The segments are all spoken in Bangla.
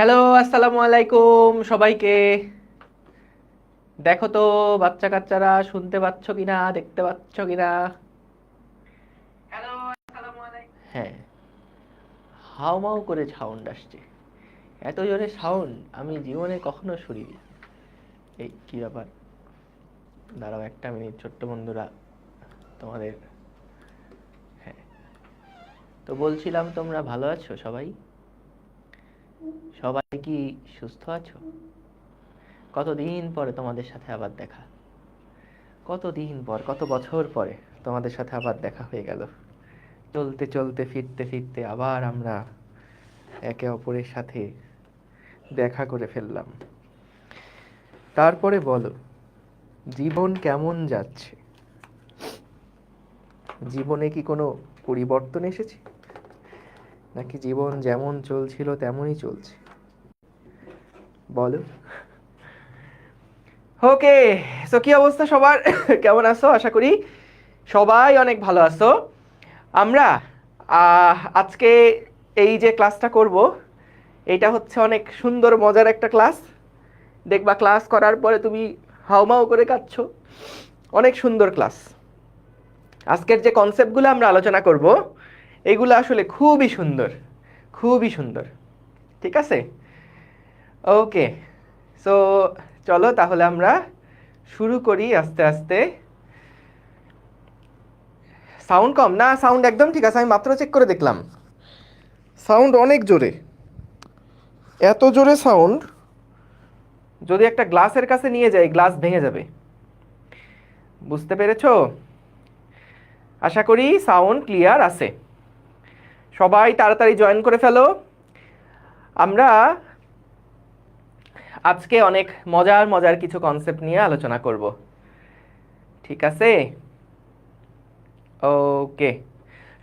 হ্যালো, আসসালামু আলাইকুম সবাইকে। দেখো তো বাচ্চা কাচ্চারা শুনতে পাচ্ছ কিনা, দেখতে পাচ্ছ কিনা? হ্যালো, আসসালামু আলাইকুম। হ্যাঁ, হাউমাউ করে সাউন্ড আসছে। এত জোরে সাউন্ড আমি জীবনে কখনো শুনিনি। এই কি ব্যাপার? দাঁড়াও একটা মিনিট ছোট্ট বন্ধুরা, তোমাদের। হ্যাঁ, তো বলছিলাম তোমরা ভালো আছো সবাই? সবাই কি সুস্থ আছো? কতদিন পরে তোমাদের সাথে আবার দেখা, কতদিন পর, কত বছর পরে তোমাদের সাথে আবার দেখা হয়ে গেল। চলতে চলতে ফিরতে ফিরতে আবার আমরা একে অপরের সাথে দেখা করে ফেললাম। তারপরে বলো, জীবন কেমন যাচ্ছে? জীবনে কি কোনো পরিবর্তন এসেছে, নাকি জীবন যেমন চলছিল তেমনই চলছে? বলো। ওকে, সো কি অবস্থা সবার? কেমন আছো? আশা করি সবাই অনেক ভালো আছো। আমরা আজকে এই যে ক্লাসটা করব, এটা হচ্ছে অনেক সুন্দর মজার একটা ক্লাস। দেখবা ক্লাস করার পরে তুমি হাউমাউ করে কাঁদছো। অনেক সুন্দর ক্লাস। আজকের যে কনসেপ্টগুলো আমরা আলোচনা করব, এগুলো আসলে খুবই সুন্দর, খুবই সুন্দর। ঠিক আছে? ওকে, সো চলো তাহলে আমরা শুরু করি আস্তে আস্তে। সাউন্ড কম না? সাউন্ড একদম ঠিক আছে, আমি মাত্র চেক করে দেখলাম। সাউন্ড অনেক জোরে, এত জোরে সাউন্ড, যদি একটা গ্লাসের কাছে নিয়ে যাই গ্লাস ভেঙে যাবে। বুঝতে পেরেছো? আশা করি সাউন্ড ক্লিয়ার আছে। সবাই তাড়াতাড়ি জয়েন করে ফেলো। আমরা আজকে অনেক মজার মজার কিছু কনসেপ্ট নিয়ে আলোচনা করব। ঠিক আছে? ওকে,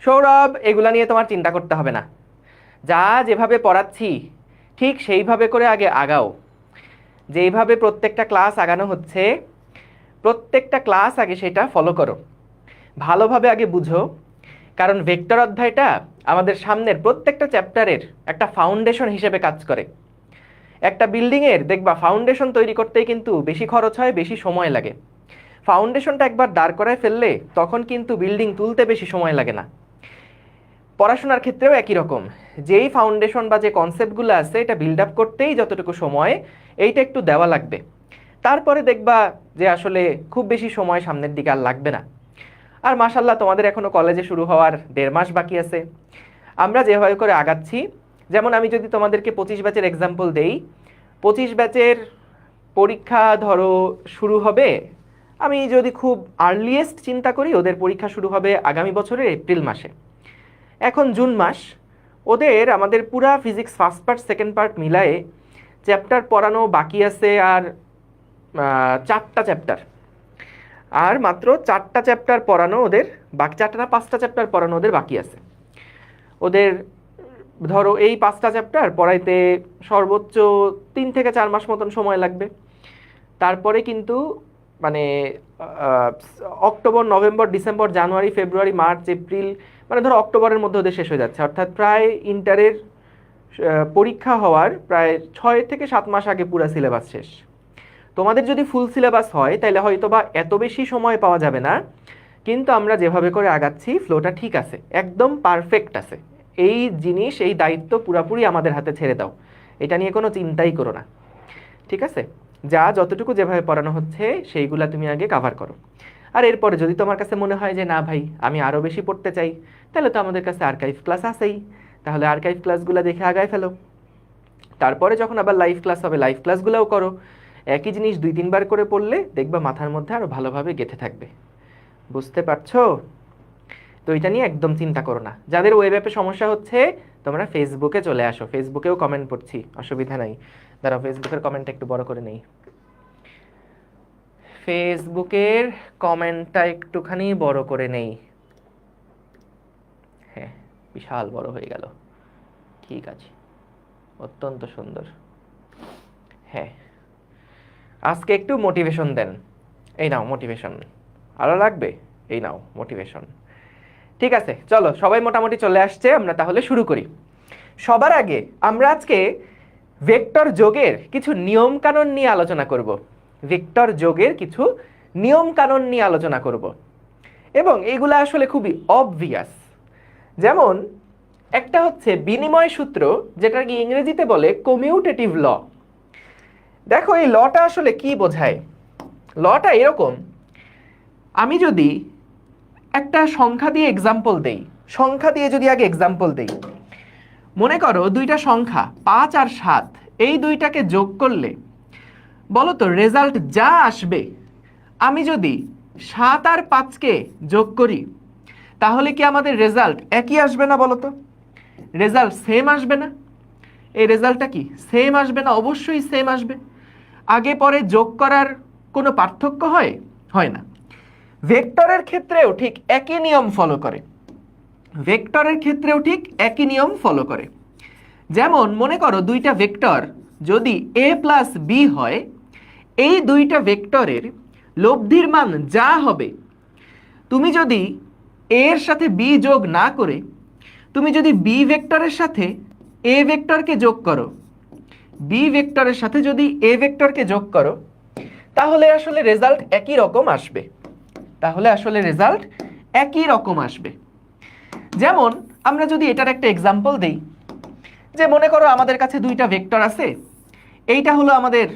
সৌরভ, এগুলা নিয়ে তোমার চিন্তা করতে হবে না। যা যেভাবে পড়াচ্ছি ঠিক সেইভাবে করে আগে আগাও। যেইভাবে প্রত্যেকটা ক্লাস আগানো হচ্ছে, প্রত্যেকটা ক্লাস আগে সেটা ফলো করো, ভালোভাবে আগে বুঝো। কারণ ভেক্টর অধ্যায়টা আমাদের সামনের প্রত্যেকটা চ্যাপ্টারের একটা ফাউন্ডেশন হিসেবে কাজ করে। একটা বিল্ডিংয়ের দেখবা ফাউন্ডেশন তৈরি করতেই কিন্তু বেশি খরচ হয়, বেশি সময় লাগে। ফাউন্ডেশনটা একবার দাঁড় করায় ফেললে তখন কিন্তু বিল্ডিং তুলতে বেশি সময় লাগে না। পড়াশোনার ক্ষেত্রেও একই রকম। যেই ফাউন্ডেশন বা যে কনসেপ্টগুলো আছে এটা বিল্ড আপ করতেই যতটুকু সময়, এইটা একটু দেওয়া লাগবে। তারপরে দেখবা যে আসলে খুব বেশি সময় সামনের দিকে আর লাগবে না। আর মাশাল্লাহ তোমাদের এখনো কলেজে শুরু হওয়ার 1.5 মাস বাকি আছে। আমরা যেভাবে করে আগাচ্ছি, যেমন আমি যদি তোমাদেরকে 25 ব্যাচের এক্সাম্পল দেই, 25 ব্যাচের পরীক্ষা ধরো শুরু হবে, আমি যদি খুব আর্লিয়েস্ট চিন্তা করি, ওদের পরীক্ষা শুরু হবে আগামী বছরের এপ্রিল মাসে। এখন জুন মাস, ওদের আমাদের পুরা physics first part second part মিলায়ে চ্যাপ্টার পড়ানো বাকি আছে আর 4টা চ্যাপ্টার। আর মাত্র 4টা চ্যাপ্টার পড়ানো ওদের বাকি, 4টা না 5টা চ্যাপ্টার পড়ানো ওদের বাকি আছে। ওদের ধরো এই 5টা চ্যাপ্টার পড়াইতে সর্বোচ্চ 3 থেকে 4 মাস মতন সময় লাগবে। তারপরে কিন্তু মানে অক্টোবর, নভেম্বর, ডিসেম্বর, জানুয়ারি, ফেব্রুয়ারি, মার্চ, এপ্রিল, মানে ধরো অক্টোবরের মধ্যে ওদের শেষ হয়ে যাচ্ছে। অর্থাৎ প্রায় ইন্টারের পরীক্ষা হওয়ার প্রায় 6 থেকে 7 মাস আগে পুরো সিলেবাস শেষ। তোমাদের যদি ফুল সিলেবাস হয় তাহলে হয়তো বা এত বেশি সময় পাওয়া যাবে না, কিন্তু আমরা যেভাবে করে আগাচ্ছি ফ্লোটা ঠিক আছে, একদম পারফেক্ট আছে। এই জিনিস, এই দায়িত্ব পুরাপুরি আমাদের হাতে ছেড়ে দাও, এটা নিয়ে কোনো চিন্তাই করো না। ঠিক আছে? যা যতটুকু যেভাবে পড়ানো হচ্ছে সেইগুলা তুমি আগে কাভার করো। আর এরপরে যদি তোমার কাছে মনে হয় যে না ভাই আমি আরও বেশি পড়তে চাই, তাহলে তো আমাদের কাছে আর্কাইভ ক্লাস আছেই, তাহলে আর্কাইভ ক্লাসগুলো দেখে আগায় ফেলো। তারপরে যখন আবার লাইভ ক্লাস হবে লাইভ ক্লাসগুলোও করো। একই জিনিস 2-3 বার করে পড়লে দেখবা মাথার মধ্যে আরও ভালোভাবে গেঁথে থাকবে। বুঝতে পারছো? তো এটা নিয়ে একদম চিন্তা করো না। যাদের ওয়েব অ্যাপে সমস্যা হচ্ছে তোমরা ফেসবুকে চলে আসো, ফেসবুকেও কমেন্ট পড়ছি, অসুবিধা নাই। দাঁড়াও ফেসবুকের কমেন্টটা একটু বড় করে নেই। ফেসবুকের কমেন্টটা একটুখানি বড় করে নেই। হ্যাঁ, বিশাল বড় হয়ে গেল। ঠিক আছে, অত্যন্ত সুন্দর। হ্যাঁ, আজকে একটু মোটিভেশন দেন। এই নাও মোটিভেশন। আরও লাগবে? এই নাও মোটিভেশন। ঠিক আছে, চলো সবাই মোটামুটি চলে আসছে, আমরা তাহলে শুরু করি। সবার আগে আমরা আজকে ভেক্টর যোগের কিছু নিয়ম কানুন নিয়ে আলোচনা করব। ভেক্টর যোগের কিছু নিয়ম কানুন নিয়ে আলোচনা করব এবং এগুলো আসলে খুবই অবভিয়াস। যেমন একটা হচ্ছে বিনিময় সূত্র, যেটা কি ইংরেজিতে বলে কমিউটেটিভ ল। দেখো এই লটা আসলে কি বোঝায়। লটা এরকম, আমি যদি একটা সংখ্যা দিয়ে এক্সাম্পল দেই, সংখ্যা দিয়ে যদি আগে এক্সাম্পল দেই, মনে করো দুইটা সংখ্যা 5 আর 7, এই দুইটাকে যোগ করলে বলো তো রেজাল্ট যা আসবে, আমি যদি 7 আর 5কে যোগ করি তাহলে কি আমাদের রেজাল্ট একই আসবে না? বলো তো রেজাল্ট সেম আসবে না? এই রেজাল্টটা কি সেম আসবে না? অবশ্যই সেম আসবে। আগে পরে যোগ করার কোনো পার্থক্য হয়? হয় না। ভেক্টরের ক্ষেত্রেও ঠিক একই নিয়ম ফলো করে। ভেক্টরের ক্ষেত্রেও ঠিক একই নিয়ম ফলো করে। যেমন মনে করো দুইটা ভেক্টর যদি a প্লাস বি হয়, এই দুইটা ভেক্টরের লব্ধির মান যা হবে, তুমি যদি a এর সাথে b যোগ না করে তুমি যদি b ভেক্টরের সাথে a ভেক্টরকে যোগ করো, b ভেক্টরের সাথে যদি a ভেক্টরকে যোগ করো, তাহলে আসলে রেজাল্ট একই রকম আসবে। তাহলে আসলে রেজাল্ট একই রকম আসবে। যেমন আমরা যদি এটার একটা এক্সাম্পল দেই, যে মনে করো আমাদের কাছে দুইটা ভেক্টর আছে, এইটা হলো আমাদের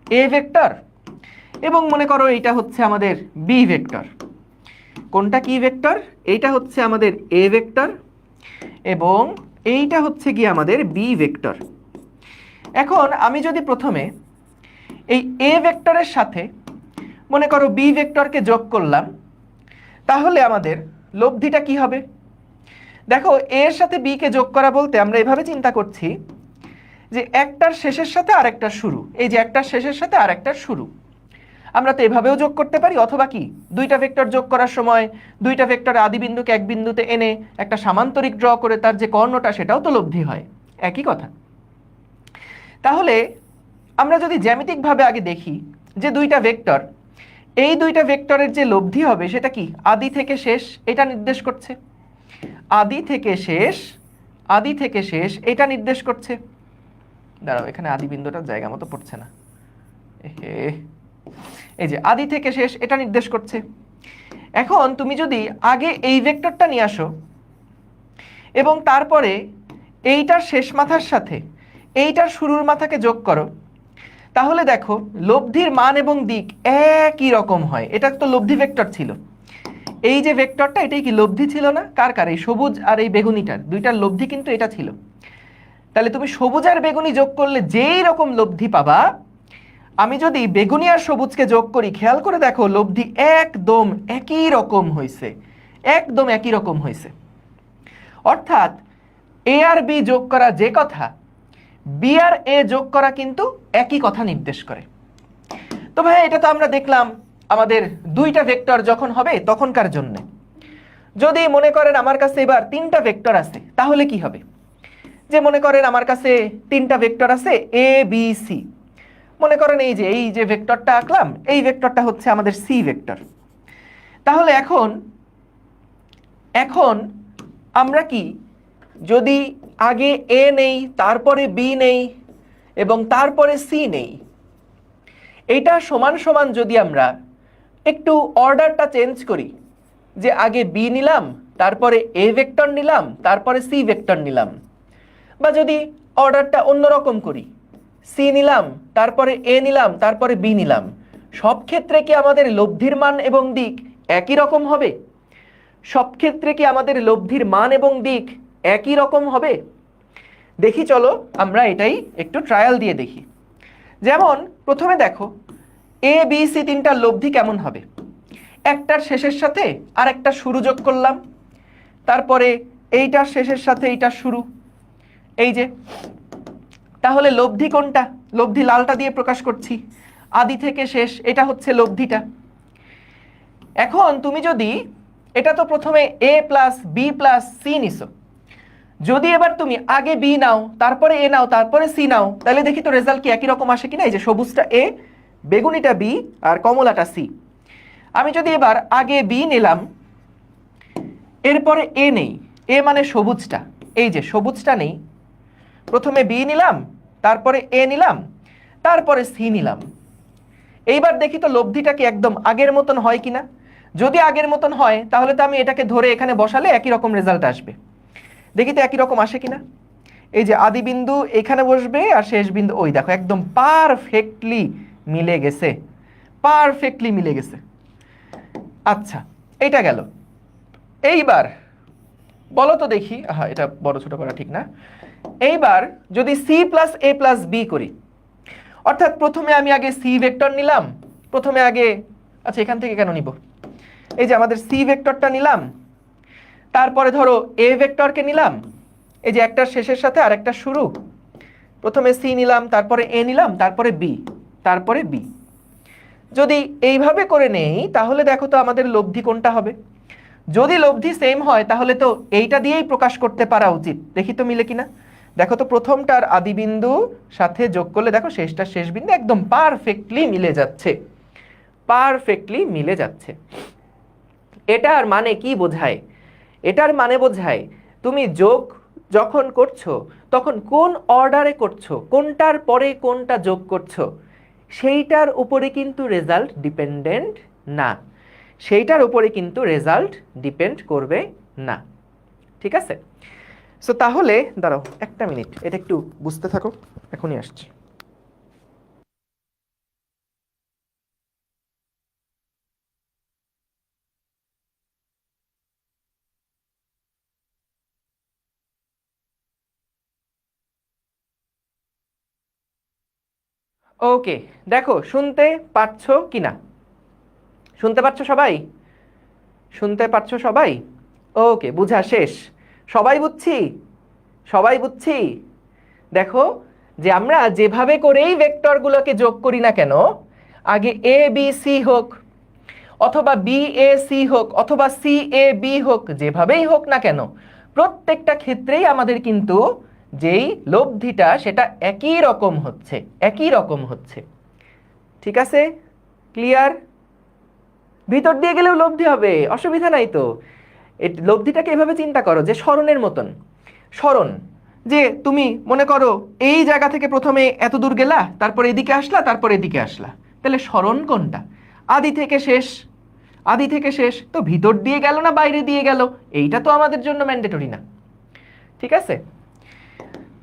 a ভেক্টর এবং মনে করো এইটা হচ্ছে আমাদের b ভেক্টর। কোনটা কি ভেক্টর? এইটা হচ্ছে আমাদের a ভেক্টর এবং এইটা হচ্ছে কি আমাদের b ভেক্টর। এখন আমি যদি প্রথমে এই a ভেক্টরের সাথে মনে করো b ভেক্টরকে যোগ করলাম, তাহলে আমাদের লব্ধিটা কি হবে? দেখো a এর সাথে b কে যোগ করা বলতে আমরা এভাবে চিন্তা করছি যে একটার শেষের সাথে আরেকটার শুরু, এই যে একটার শেষের সাথে আরেকটার শুরু, আমরা তো এভাবেও যোগ করতে পারি, অথবা কি দুইটা ভেক্টর যোগ করার সময় দুইটা ভেক্টরের আদি বিন্দুকে এক বিন্দুতে এনে একটা সামান্তরিক ড্র করে তার যে কর্ণটা সেটাও তো লব্ধি হয়, একই কথা। তাহলে আমরা যদি জ্যামিতিকভাবে আগে দেখি যে দুইটা ভেক্টর, এই দুইটা ভেক্টরের যে লব্ধি হবে সেটা কি আদি থেকে শেষ এটা নির্দেশ করছে, আদি থেকে শেষ, আদি থেকে শেষ এটা নির্দেশ করছে। দাঁড়াও, এখানে আদি বিন্দুটার জায়গা মতো পড়ছে না, এই যে আদি থেকে শেষ এটা নির্দেশ করছে। এখন তুমি যদি আগে এই ভেক্টরটা নিয়ে আসো এবং তারপরে এইটার শেষ মাথার সাথে এইটার শুরুর মাথাকে যোগ করো, তাহলে দেখো লব্ধির মান এবং দিক একই রকম হয়। এটা তো লব্ধি ভেক্টর ছিল, এই যে ভেক্টরটা এটাই কি লব্ধি ছিল না? কার কার? এই সবুজ আর এই বেগুনিটার, দুইটার লব্ধি কিন্তু এটা ছিল। তাহলে তুমি সবুজ আর বেগুনি যোগ করলে যেই রকম লব্ধি পাবা, আমি যদি বেগুনি আর সবুজকে যোগ করি, খেয়াল করে দেখো লব্ধি একদম একই রকম হয়েছে, একদম একই রকম হয়েছে। অর্থাৎ এ আর বি যোগ করা যে কথা, বি আর এ যোগ করা কিন্তু একই কথা নির্দেশ করে। তো ভাই এটা তো আমরা দেখলাম আমাদের দুইটা ভেক্টর যখন হবে তখনকার জন্য। যদি মনে করেন আমার কাছে এবার তিনটা ভেক্টর আছে, তাহলে কি হবে? যে মনে করেন আমার কাছে তিনটা ভেক্টর আছে এ বি সি, মনে করেন এই যে ভেক্টরটা আঁকলাম, এই ভেক্টরটা হচ্ছে আমাদের সি ভেক্টর। তাহলে এখন আমরা কি যদি আগে এ নেই, তারপরে বি নেই এবং তারপরে সি নেই, এটা সমান সমান যদি আমরা একটু অর্ডারটা চেঞ্জ করি, যে আগে বি নিলাম, তারপরে এ ভেক্টর নিলাম, তারপরে সি ভেক্টর নিলাম, বা যদি অর্ডারটা অন্যরকম করি, সি নিলাম, তারপরে এ নিলাম, তারপরে বি নিলাম, সব ক্ষেত্রে কি আমাদের লব্ধির মান এবং দিক একই রকম হবে? সব ক্ষেত্রে কি আমাদের লব্ধির মান এবং দিক একই রকম হবে? দেখি চলো আমরা এটাই একটু ট্রায়াল দিয়ে দেখি। যেমন প্রথমে দেখো এ বি সি তিনটার লব্ধি কেমন হবে। একটার শেষের সাথে আর একটা শুরু যোগ করলাম, তারপরে এইটার শেষের সাথে এইটার শুরু, এই যে, তাহলে লব্ধি কোনটা? লব্ধি লালটা দিয়ে প্রকাশ করছি, আদি থেকে শেষ এটা হচ্ছে লব্ধিটা। এখন তুমি যদি এটা তো প্রথমে এ প্লাস বি প্লাস সি নিছো, যদি এবার তুমি আগে বি নাও, তারপরে এ নাও, তারপরে সি নাও, তাহলে দেখি তো রেজাল্ট কি একই রকম আসে কিনা। এই যে সবুজটা এ, বেগুনিটা বি আর কমলাটা সি। আমি যদি এবার আগে বি নিলাম, এরপরে এ নেই, এ মানে সবুজটা, এই যে সবুজটা নেই, প্রথমে বি নিলাম, তারপরে এ নিলাম, তারপরে সি নিলাম। এইবার দেখি তো লব্ধিটা কি একদম আগের মতন হয় কিনা। যদি আগের মতন হয় তাহলে তো আমি এটাকে ধরে এখানে বসালে একই রকম রেজাল্ট আসবে। দেখি তো একই রকম আসে কিনা। এই যে আদি বিন্দু এখানে বসবে আর শেষ বিন্দু, ওই দেখো একদম পারফেক্টলি মিলে গেছে, পারফেক্টলি মিলে গেছে। আচ্ছা, এইটা গেল। এইবার বলো তো দেখি, হ্যাঁ এটা বড় ছোট করা ঠিক না। এইবার যদি সি প্লাস এ প্লাস বি করি, অর্থাৎ প্রথমে আমি আগে সি ভেক্টর নিলাম, প্রথমে আগে, আচ্ছা এখান থেকে কেন নিব, এই যে আমাদের সি ভেক্টরটা নিলাম, তারপরে ধরো এ ভেক্টরকে নিলাম, এই যে একটা শেষের সাথে আর একটা শুরু, প্রথমে সি নিলাম, তারপরে এ নিলাম, তারপরে বি, তারপরে বি। যদি এইভাবে করে নেই তাহলে দেখো তো আমাদের লব্ধি কোনটা হবে। যদি লব্ধি সেম হয় তাহলে তো এইটা দিয়েই প্রকাশ করতে পারা উচিত। দেখি তো মিলে কিনা। দেখো তো প্রথমটার আদি বিন্দু সাথে যোগ করলে দেখো শেষটার শেষ বিন্দু একদম পারফেক্টলি মিলে যাচ্ছে, পারফেক্টলি মিলে যাচ্ছে। এটার মানে কি বোঝায়? এটার মানে বোঝায় তুমি যোগ যখন করছো তখন কোন অর্ডারে করছো, কোনটার পরে কোনটা যোগ করছো সেইটার উপরে কিন্তু রেজাল্ট ডিপেন্ডেন্ট না, সেইটার উপরে কিন্তু রেজাল্ট ডিপেন্ড করবে না। ঠিক আছে? সো তাহলে দাঁড়াও একটা মিনিট, এটা একটু বুঝতে থাকো, এখনই আসছি। ওকে, দেখো শুনতে পাচ্ছ কিনা? শুনতে পাচ্ছ সবাই? শুনতে পাচ্ছ সবাই? ওকে, বুঝা শেষ। সবাই বুঝছি? সবাই বুঝছি? দেখো যে আমরা যেভাবে করেই ভেক্টরগুলোকে যোগ করি না কেন, আগে এ বি সি হোক অথবা বি এ সি হোক অথবা সি এ বি হোক, যেভাবেই হোক না কেন প্রত্যেকটা ক্ষেত্রেই আমাদের কিন্তু যেই লব্ধিটা সেটা একই রকম হচ্ছে, একই রকম হচ্ছে। ঠিক আছে? ক্লিয়ার? ভিতর দিয়ে গেলেও লব্ধি হবে, অসুবিধা নাই তো। লব্ধিটাকে এভাবে চিন্তা করো যে সরণের মতন। সরণ, যে তুমি মনে করো এই জায়গা থেকে প্রথমে এত দূর গেলা, তারপর এদিকে আসলা, তারপর এদিকে আসলা, তাহলে সরণ কোনটা? আদি থেকে শেষ, আদি থেকে শেষ তো ভিতর দিয়ে গেল না বাইরে দিয়ে গেল, এইটা তো আমাদের জন্য ম্যান্ডেটরি না। ঠিক আছে?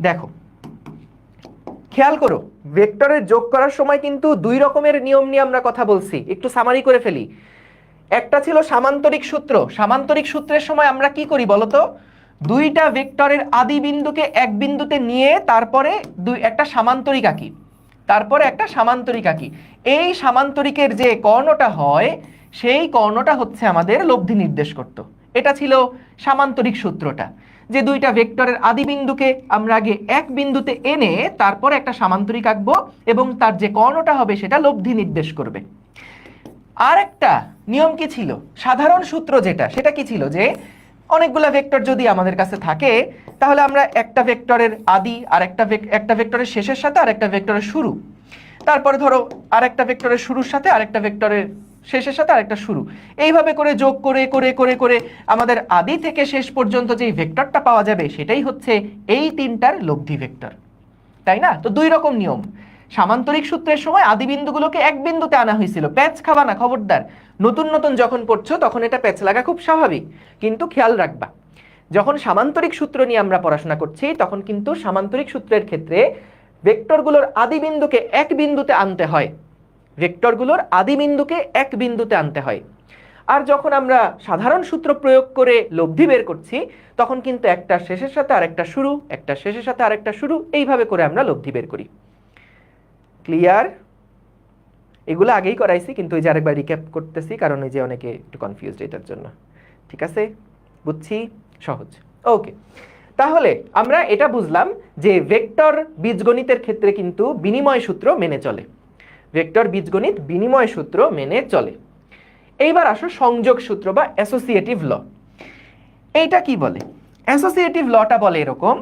দেখো খেয়াল করো, ভেক্টরের যোগ করার সময় কিন্তু দুই রকমের নিয়ম নিয়ে আমরা কথা বলছি, একটু সামারি করে ফেলি। একটা ছিল সামান্তরিক সূত্র। সামান্তরিক সূত্রের সময় আমরা কি করি বলতো? দুইটা ভেক্টরের আদি বিন্দুকে এক বিন্দুতে নিয়ে তারপরে একটা সামান্তরিক আঁকি, তারপরে একটা সামান্তরিক আঁকি। এই সামান্তরিকের যে কর্ণটা হয় সেই কর্ণটা হচ্ছে আমাদের লব্ধি নির্দেশ করত। এটা ছিল সামান্তরিক সূত্রটা, যে দুইটা ভেক্টরের আদি বিন্দুকে আমরা আগে এক বিন্দুতে এনে তারপরে একটা সামান্তরিক আঁকবো এবং তার যে কর্ণটা হবে সেটা লব্ধি নির্দেশ করবে। আর একটা নিয়ম কি ছিল? সাধারণ সূত্র যেটা, সেটা কি ছিল? যে অনেকগুলা ভেক্টর যদি আমাদের কাছে থাকে তাহলে আমরা একটা ভেক্টরের আদি আর একটা ভেক্টরের শেষের সাথে আর একটা ভেক্টরের শুরু, তারপরে ধরো আর একটা ভেক্টরের শুরুর সাথে আরেকটা ভেক্টরের শেষের সাথে আরেকটা শুরু, এইভাবে করে যোগ করে করে করে করে আমাদের আদি থেকে শেষ পর্যন্ত যেই ভেক্টরটা পাওয়া যাবে সেটাই হচ্ছে এই তিনটার লব্ধি ভেক্টর। তাই না? তো দুই রকম নিয়ম। সামান্তরিক সূত্রের সময় আদি বিন্দুগুলোকে এক বিন্দুতে আনা হয়েছিল। প্যাচ খাবা না খবরদার, নতুন নতুন যখন পড়ছো তখন এটা প্যাচ লাগা খুব স্বাভাবিক, কিন্তু খেয়াল রাখবা যখন সামান্তরিক সূত্র নিয়ে আমরা পড়াশোনা করছি তখন কিন্তু সামান্তরিক সূত্রের ক্ষেত্রে ভেক্টরগুলোর আদি বিন্দুকে এক বিন্দুতে আনতে হয়, ভেক্টরগুলোর আদি বিন্দুকে এক বিন্দুতে আনতে হয়। আর যখন আমরা সাধারণ সূত্র প্রয়োগ করে লব্ধি বের করছি তখন কিন্তু একটা শেষের সাথে আরেকটা শুরু, একটা শেষের সাথে আরেকটা শুরু, এইভাবে করে আমরা লব্ধি বের করি। ক্লিয়ার? এগুলো আগেই করাইছি কিন্তু এই যে আরেকবার রিক্যাপ করতেছি কারণ এই যে অনেকে একটু কনফিউজড এটার জন্য। ঠিক আছে? বুঝছি, সহজ। ওকে, তাহলে আমরা এটা বুঝলাম যে ভেক্টর বীজগণিতের ক্ষেত্রে কিন্তু বিনিময় সূত্র মেনে চলে, ভেক্টর বীজগণিত বিনিময় সূত্র মেনে চলে। এইবার আসো সংযোগ সূত্র বা অ্যাসোসিয়েটিভ ল। এইটা কি বলে? অ্যাসোসিয়েটিভ লটা বলে এরকম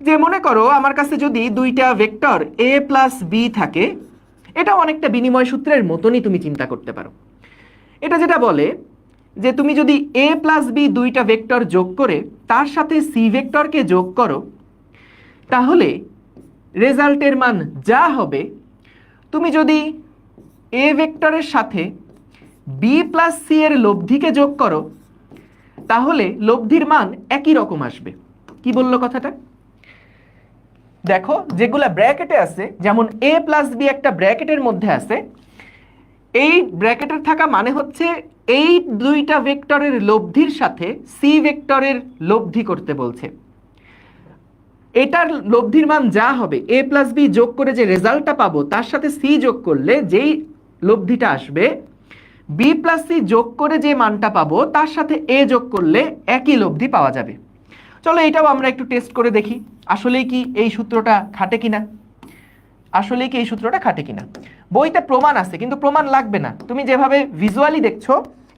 যে মনে করো আমার কাছে যদি দুইটা ভেক্টর a প্লাস বি থাকে, এটা অনেকটা বিনিময় সূত্রের মতনই তুমি চিন্তা করতে পারো। এটা যেটা বলে যে তুমি যদি a প্লাস বি দুইটা ভেক্টর যোগ করে তার সাথে সি ভেক্টরকে যোগ করো তাহলে রেজাল্টের মান যা হবে, তুমি যদি এ ভেক্টরের সাথে বি প্লাস সি এর লব্ধিকে যোগ করো, তাহলে লব্ধির মান একই রকম আসবে। কি বললো কথাটা? দেখো, যেগুলা ব্র্যাকেটে আছে, যেমন এ প্লাস বি একটা ব্র্যাকেটের মধ্যে আছে, এই ব্র্যাকেটের থাকা মানে হচ্ছে এই দুইটা ভেক্টরের লব্ধির সাথে সি ভেক্টরের লব্ধি করতে বলছে। এটার লব্ধির মান যা হবে, এ প্লাস বি যোগ করে যে রেজাল্টটা পাবো তার সাথে সি যোগ করলে যেই লব্ধিটা আসবে, বি প্লাস সি যোগ করে যে মানটা পাবো তার সাথে এ যোগ করলে একই লব্ধি পাওয়া যাবে। চলো এটাও আমরা একটু টেস্ট করে দেখি আসলেই কি এই সূত্রটা খাটে কিনা। আসলেই কি এই সূত্রটা খাটে কিনা। বইতে প্রমাণ আছে, কিন্তু প্রমাণ লাগবে না, তুমি যেভাবে ভিজুয়ালি দেখছো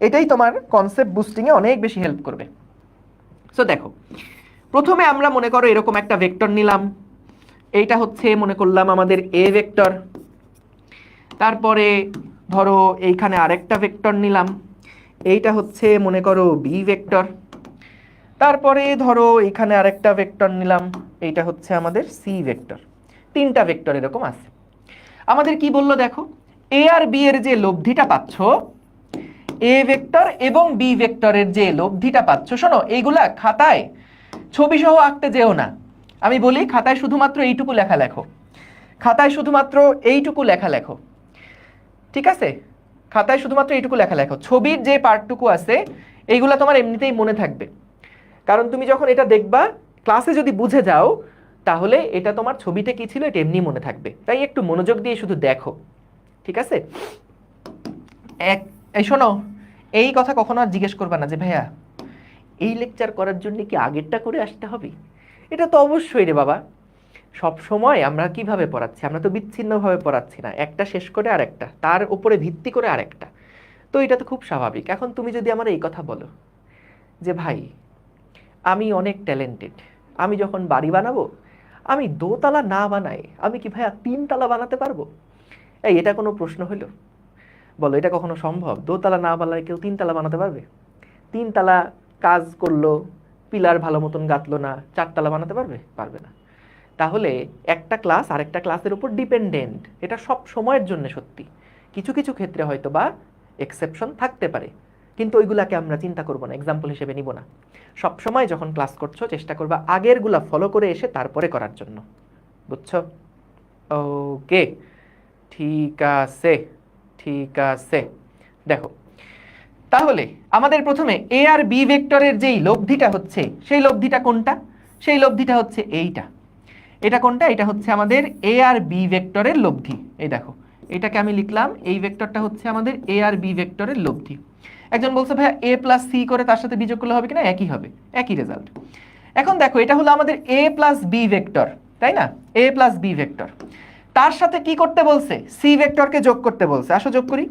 এটাই তোমার কনসেপ্ট বুস্টিংয়ে অনেক বেশি হেল্প করবে। সো দেখো, প্রথমে আমরা মনে করো এরকম একটা ভেক্টর নিলাম, এইটা হচ্ছে মনে করলাম আমাদের এ ভেক্টর। তারপরে ধরো এইখানে আরেকটা ভেক্টর নিলাম, এইটা হচ্ছে মনে করো বি ভেক্টর। তারপরে ধরো এইখানে আরেকটা ভেক্টর নিলাম, এইটা হচ্ছে আমাদের সি ভেক্টর। তিনটা ভেক্টর এরকম আছে। আমাদের কি বললো দেখো, এ আর বি এর যে লব্ধিটা পাচ্ছ, এ ভেক্টর এবং বি ভেক্টরের যে লব্ধিটা পাচ্ছ, শোনো এইগুলা খাতায় ছবি সহ আঁকতে যেও না। আমি বলি খাতায় শুধুমাত্র এইটুকু লেখা লেখো, খাতায় শুধুমাত্র এইটুকু লেখা লেখো, ঠিক আছে? খাতায় শুধুমাত্র এইটুকু লেখা লেখো। ছবির যে পার্টটুকু আছে এইগুলা তোমার এমনিতেই মনে থাকবে, কারণ তুমি যখন এটা দেখবা ক্লাসে যদি বুঝে যাও তাহলে এটা তোমার ছবিতে কি ছিল এটা এমনি মনে থাকবে। তাই একটু মনোযোগ দিয়ে শুধু দেখো, ঠিক আছে? এই শোনো, এই কথা কখনো আর জিজ্ঞেস করবা না যে ভাইয়া এই লেকচার করার জন্য কি আগেরটা করে আসতে হবে। এটা তো অবশ্যই রে বাবা, সব সময় আমরা কিভাবে পড়াচ্ছি, আমরা তো বিচ্ছিন্নভাবে পড়াচ্ছি না, একটা শেষ করে আরেকটা, তার উপরে ভিত্তি করে আরেকটা। তো এটা তো খুব স্বাভাবিক। এখন তুমি যদি আমার এই কথা বলো যে ভাই আমি অনেক ট্যালেন্টেড, আমি যখন বাড়ি বানাবো আমি দোতলা না বানাই আমি কি ভাইয়া তিনতলা বানাতে পারবো? এই এটা কোনো প্রশ্ন হলো? বলো, এটা কখনো সম্ভব? দোতলা না বানালে কেউ তিনতলা বানাতে পারবে? তিনতলা কাজ করলো, পিলার ভালো মতন গাঁথলো না, চারতলা বানাতে পারবে? পারবে না। তাহলে একটা ক্লাস আরেকটা ক্লাসের উপর ডিপেন্ডেন্ট, এটা সব সময়ের জন্য সত্যি। কিছু কিছু ক্ষেত্রে হয়তো বা এক্সেপশন থাকতে পারে, কিন্তু ওইগুলাকে আমরা চিন্তা করবো না, এক্সাম্পল হিসেবে নিব না। সব সময় যখন ক্লাস করছো চেষ্টা করবা আগেরগুলা ফলো করে এসে তারপরে করার জন্য, বুঝছো? ওকে, ঠিক আছে, ঠিক আছে। দেখো, তাহলে আমাদের প্রথমে এ আর বি ভেক্টরের যেই লব্ধিটা হচ্ছে, সেই লব্ধিটা কোনটা? সেই লব্ধিটা হচ্ছে এইটা। এটা কোনটা? এটা হচ্ছে আমাদের এ আর বি ভেক্টরের লব্ধি। এই দেখো, এটাকে আমি লিখলাম, এই ভেক্টরটা হচ্ছে আমাদের এ আর বি ভেক্টরের লব্ধি। একজন বলছে ভাইয়া এ প্লাস সি করে তার সাথে বিযোগ করলে হবে কিনা? একই হবে, একই রেজাল্ট। এখন দেখো, এটা হলো আমাদের এ প্লাস বি ভেক্টর, তাই না? এ প্লাস বি ভেক্টর, তার সাথে কি করতে বলছে? সি ভেক্টরকে যোগ করতে বলছে। আসো যোগ করি,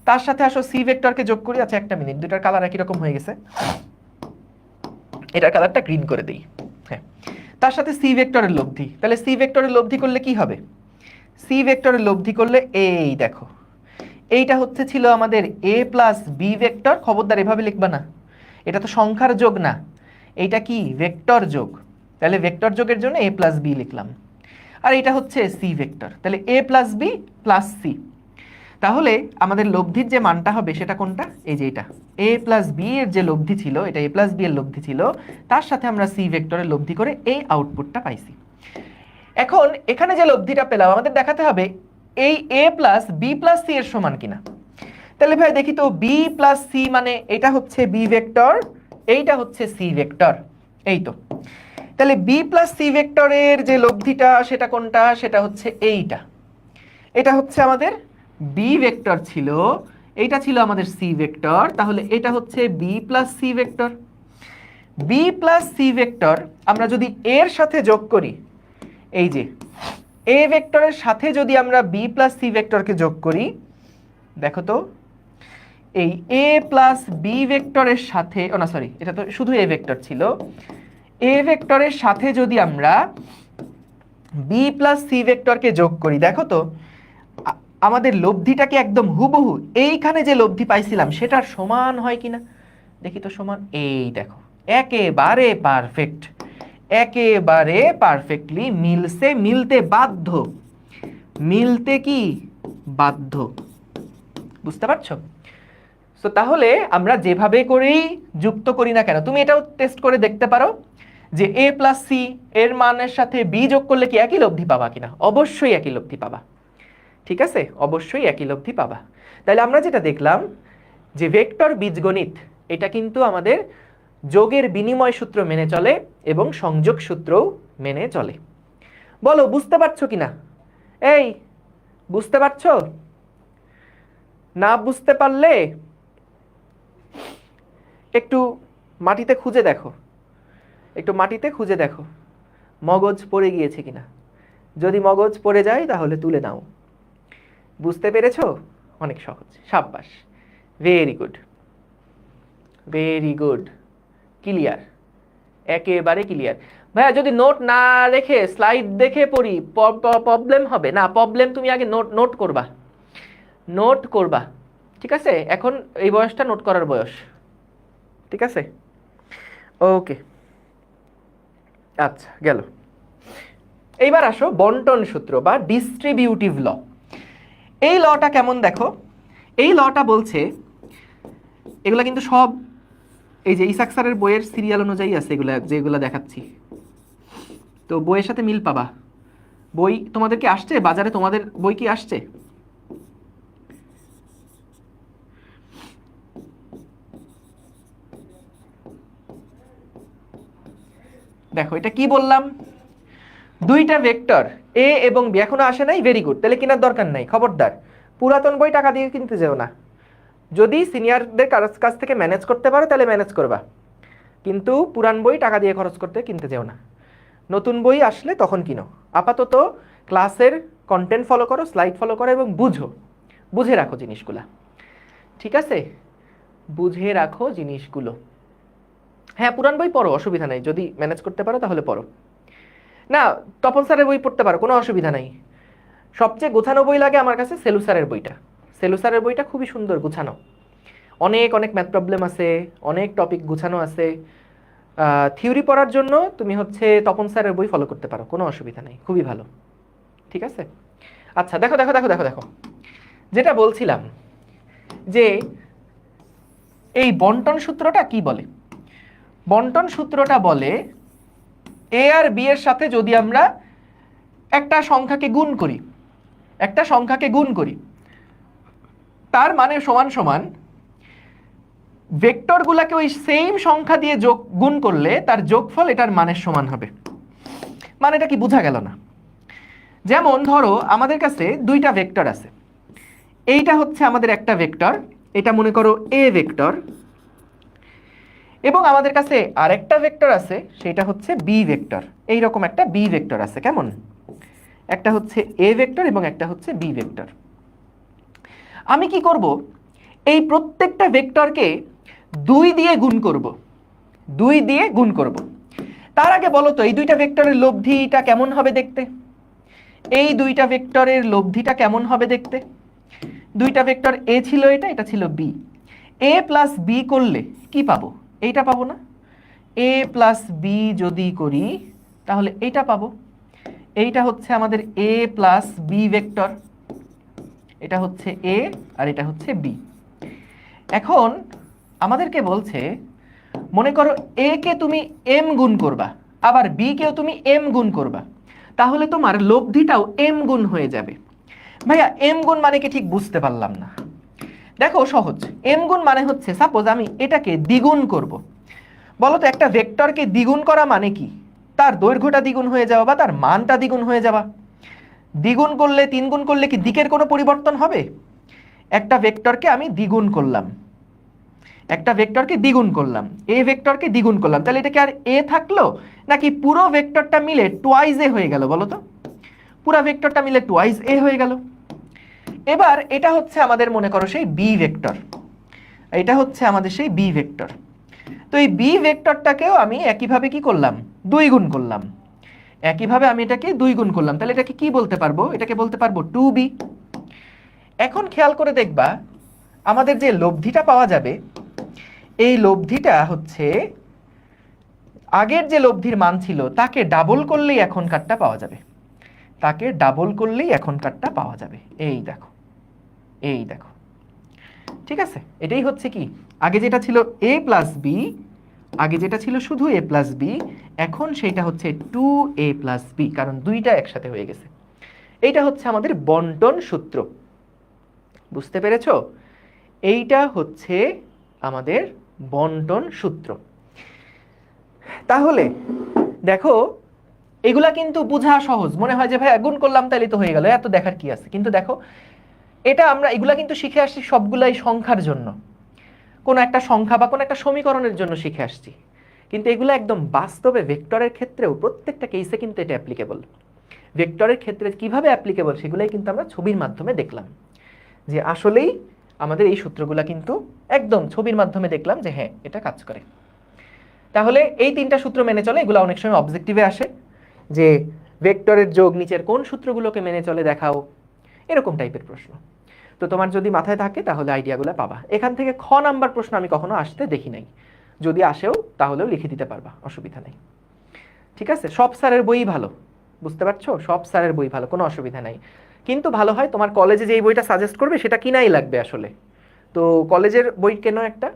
তার সাথে আসো সি ভেক্টরকে যোগ করি। আচ্ছা একটা মিনিট, দুটার কালার একই রকম হয়ে গেছে, এটার কালারটা গ্রিন করে দিই। হ্যাঁ, তার সাথে সি ভেক্টরের লব্ধি, তাহলে সি ভেক্টরের লব্ধি করলে কি হবে? সি ভেক্টরের লব্ধি করলে এই দেখো, এইটা হচ্ছে ছিল আমাদের এ প্লাস বি ভেক্টর। খবরদার এভাবে লিখবা না, এটা তো সংখ্যার যোগ না, এইটা কি ভেক্টর যোগ। তাহলে ভেক্টর যোগের জন্য এ প্লাস বি লিখলাম। আর এটা হচ্ছে সি ভেক্টর, তাহলে এ প্লাস বি প্লাস সি। তাহলে আমাদের লব্ধির যে মানটা হবে সেটা কোনটা? এই যে এটা এ প্লাস বি এর যে লব্ধি ছিল, এটা এ প্লাস বি এর লব্ধি ছিল, তার সাথে আমরা সি ভেক্টরের লব্ধি করে এই আউটপুটটা পাইছি। এখন এখানে যে লব্ধিটা পেলাম আমাদের দেখাতে হবে এই এ প্লাস বি প্লাস সি এর সমান কিনা। তাহলে ভাই দেখি তো, বি প্লাস সি মানে এটা হচ্ছে বি ভেক্টর, এইটা হচ্ছে সি ভেক্টর, এই তো। তাহলে বি প্লাস সি ভেক্টরের যে লব্ধিটা সেটা কোনটা? সেটা হচ্ছে এইটা। এটা হচ্ছে আমাদের বি ভেক্টর ছিল, এইটা ছিল আমাদের সি ভেক্টর। তাহলে এটা হচ্ছে B plus C vector. B plus C vector আমরা যদি এর সাথে যোগ করি, এই যে এ ভেক্টরের সাথে যদি আমরা বি প্লাস সি ভেক্টরকে যোগ করি, দেখো তো এই এ প্লাস বি ভেক্টরের সাথে, ও না সরি, এটা তো শুধু এ ভেক্টর ছিল, এ ভেক্টরের সাথে যদি আমরা বি প্লাস সি ভেক্টরকে যোগ করি, দেখো তো আমাদের লব্ধিটাকে একদম হুবহু এইখানে যে লব্ধি পাইছিলাম সেটার সমান হয় কিনা। দেখি তো সমান, এই দেখো একেবারে পারফেক্ট, একেবারে পারফেক্টলি মিলছে, মিলতে বাধ্য, মিলতে কি বাধ্য। বুঝতে পারছো? তো তাহলে আমরা যেভাবে করেই যুক্ত করি না কেন, তুমি এটাও টেস্ট করে দেখতে পারো যে a প্লাস সি এর মানের সাথে b যোগ করলে কি একই লব্ধি পাবা কিনা। অবশ্যই একই লব্ধি পাবা, ঠিক আছে, অবশ্যই একই লব্ধি পাবা। তাহলে আমরা যেটা দেখলাম যে ভেক্টর বীজগণিত এটা কিন্তু আমাদের যোগের বিনিময় সূত্র মেনে চলে এবং সংযোগ সূত্রও মেনে চলে। বলো বুঝতে পারছো কিনা? এই বুঝতে পারছো? না বুঝতে পারলে একটু মাটিতে খুঁজে দেখো, একটু মাটিতে খুঁজে দেখো মগজ পড়ে গিয়েছে কিনা। যদি মগজ পড়ে যায় তাহলে তুলে নাও। বুঝতে পেরেছো? অনেক সহজ, সাব্বাস, very good, very good, clear, একেবারে ক্লিয়ার। ভাইয়া যদি নোট না রেখে স্লাইড দেখে পড়ি প্রবলেম হবে না। প্রবলেম তুমি আগে নোট করবা, নোট করবা, ঠিক আছে? এখন এই বয়সটা নোট করার বয়স, ঠিক আছে? ওকে, আচ্ছা গেল। এইবার আসো বন্টন সূত্র বা ডিস্ট্রিবিউটিভ ল। এই লটা কেমন দেখো, এই লটা বলছে, এগুলা কিন্তু সব এই যে ইসাক স্যারের বইয়ের সিরিয়াল অনুযায়ী আছে, এগুলা যেগুলা দেখাচ্ছি, তো বইয়ের সাথে মিল পাবা। বই তোমাদের কি আসছে বাজারে? তোমাদের বই কি আসছে? দেখো এটা কি বললাম, দুইটা ভেক্টর এ এবং বি, এখনো আসে নাই, ভেরি গুড, তাহলে কেনার দরকার নাই, খবরদার পুরাতন বই টাকা দিয়ে কিনতে যেও না। যদি সিনিয়রদের কাছ থেকে ম্যানেজ করতে পারো তাহলে ম্যানেজ করবা, কিন্তু পুরান বই টাকা দিয়ে খরচ করতে কিনতে যেও না। নতুন বই আসলে তখন কিনো। আপাতত ক্লাসের কন্টেন্ট ফলো করো, স্লাইড ফলো করো এবং বুঝো, বুঝে রাখো জিনিসগুলা, ঠিক আছে? বুঝে রাখো জিনিসগুলো। হ্যাঁ পুরান বই পড়ো, অসুবিধা নাই, যদি ম্যানেজ করতে পারো তাহলে পড়ো। না তপন স্যারের বই পড়তে পারো, কোনো অসুবিধা নাই। সবচেয়ে গোছানো বই লাগে আমার কাছে সেলু স্যারের বইটা। সেলু স্যারের বইটা খুবই সুন্দর গুছানো, অনেক অনেক ম্যাথ প্রবলেম আছে, অনেক টপিক গুছানো আছে। থিওরি পড়ার জন্য তুমি হচ্ছে তপন স্যারের বই ফলো করতে পারো, কোনো অসুবিধা নেই, খুবই ভালো, ঠিক আছে? আচ্ছা দেখো দেখো দেখো দেখো দেখো, যেটা বলছিলাম যে এই বন্টন সূত্রটা কি বলে। বন্টন সূত্রটা বলে এ আর বি এর সাথে যদি আমরা একটা সংখ্যাকে গুণ করি, একটা সংখ্যাকে গুণ করি, তার মানে সমান সমান ভেক্টরগুলোকে ওই সেম সংখ্যা দিয়ে গুণ করলে তার যোগফল এটার মানের সমান হবে। মানে এটা কি বোঝা গেল না? যেমন ধরো আমাদের কাছে দুইটা ভেক্টর আছে, এইটা হচ্ছে আমাদের একটা ভেক্টর, এটা মনে করো এ ভেক্টর, এবং আমাদের কাছে আরেকটা ভেক্টর আছে সেটা হচ্ছে বি ভেক্টর। এইরকম একটা বি ভেক্টর আছে, কেমন? একটা হচ্ছে এ ভেক্টর এবং একটা হচ্ছে বি ভেক্টর। আমি কি করব, এই প্রত্যেকটা ভেক্টরকে 2 দিয়ে গুণ করব, 2 দিয়ে গুণ করব। তার আগে বলো তো এই দুইটা ভেক্টরের লব্ধিটা কেমন হবে দেখতে? এই দুইটা ভেক্টরের লব্ধিটা কেমন হবে দেখতে? দুইটা ভেক্টর এ ছিল, এটা এটা ছিল বি, এ প্লাস বি করলে কি পাবো? এইটা পাবো না? এ প্লাস বি যদি করি তাহলে এইটা পাবো। এইটা হচ্ছে আমাদের এ প্লাস বি ভেক্টর, এটা হচ্ছে এ আর এটা হচ্ছে বি। এখন আমাদেরকে বলছে মনে করো এ কে তুমি এম গুণ করবা, আবার বি কেও তুমি এম গুণ করবা, তাহলে তোমার লব্ধিটাও এম গুণ হয়ে যাবে। ভাইয়া এম গুণ মানে কি ঠিক বুঝতে পারলাম না। দেখো সহজ, এম গুণ মানে হচ্ছে সাপোজ আমি এটাকে দ্বিগুণ করব। বলো তো একটা ভেক্টরকে দ্বিগুণ করা মানে কি? তার দৈর্ঘ্যটা দ্বিগুণ হয়ে যাওয়া বা তার মানটা দ্বিগুণ হয়ে যাওয়া। দ্বিগুণ করলে 3 গুণ করলে কি দিকের কোনো পরিবর্তন হবে? একটা ভেক্টরকে আমি দ্বিগুণ করলাম, একটা ভেক্টরকে দ্বিগুণ করলাম, এ ভেক্টরকে দ্বিগুণ করলাম, তাহলে এটা কি আর এ থাকলো নাকি পুরো ভেক্টরটা মিলে টুয়াইজ এ হয়ে গেল? বলো তো, পুরো ভেক্টরটা মিলে টুয়াইজ এ হয়ে গেল। এবার এটা হচ্ছে আমাদের মনে করো সেই বি ভেক্টর, এটা হচ্ছে আমাদের সেই বি ভেক্টর। তো এই বি ভেক্টরটাকেও আমি একইভাবে কি করলাম? 2 গুণ করলাম। একইভাবে আমি এটাকে 2 গুণ করলাম, তাহলে এটাকে কি বলতে পারবো? এটাকে বলতে পারবো 2b। এখন খেয়াল করে দেখবা আমাদের যে লব্ধিটা পাওয়া যাবে, এই লব্ধিটা হচ্ছে আগের যে লব্ধির মান ছিল তাকে ডাবল করলেই এখনকারটা পাওয়া যাবে, তাকে ডাবল করলেই এখনকারটা পাওয়া যাবে। এই দেখো, এই দেখো, ঠিক আছে? এটাই হচ্ছে কি, আগে যেটা ছিল a প্লাস বি, আগে যেটা ছিল শুধু a প্লাস বি, এখন সেটা হচ্ছে 2a প্লাস বি, কারণ দুইটা একসাথে হয়ে গেছে। এইটা হচ্ছে আমাদের বন্টন সূত্র, বুঝতে পেরেছো? এইটা হচ্ছে আমাদের বন্টন সূত্র। তাহলে দেখো, এগুলা কিন্তু বোঝা সহজ, মনে হয় যে ভাই গুণ করলাম তাইলে তো হয়ে গেল, এত দেখার কি আছে? কিন্তু দেখো, এটা আমরা এগুলা কিন্তু শিখে আসছি সবগুলাই সংখ্যার জন্য, কোনো একটা সংখ্যা বা কোনো একটা সমীকরণের জন্য শিখে আসছি, কিন্তু এগুলো একদম বাস্তবে ভেক্টরের ক্ষেত্রেও প্রত্যেকটা কেসে কিন্তু এটা অ্যাপ্লিকেবল। ভেক্টরের ক্ষেত্রে কিভাবে অ্যাপ্লিকেবল সেগুলাই কিন্তু আমরা ছবির মাধ্যমে দেখলাম, যে আসলেই আমাদের এই সূত্রগুলা কিন্তু একদম ছবির মাধ্যমে দেখলাম যে হ্যাঁ এটা কাজ করে। তাহলে এই তিনটা সূত্র মেনে চলে, এগুলো অনেক সময় অবজেক্টিভে আসে যে ভেক্টরের যোগ নিচের কোন সূত্রগুলোকে মেনে চলে দেখাও, এরকম টাইপের প্রশ্ন। তো তোমার যদি মাথায় থাকে তাহলে আইডিয়াগুলো পাবা। এখান থেকে খ নাম্বার প্রশ্ন আমি কখনো আসতে দেখি নাই, যদি আসেও তাহলেও লিখে দিতে পারবা, অসুবিধা নেই। ঠিক আছে? সব স্যারের বই ভালো, বুঝতে পারছো? সব স্যারের বই ভালো, কোনো অসুবিধা নাই। কিন্তু ভালো হয় তোমার কলেজে যে এই বইটা সাজেস্ট করবে সেটা কিনাই লাগবে আসলে। তো কলেজের বই কেন একটা,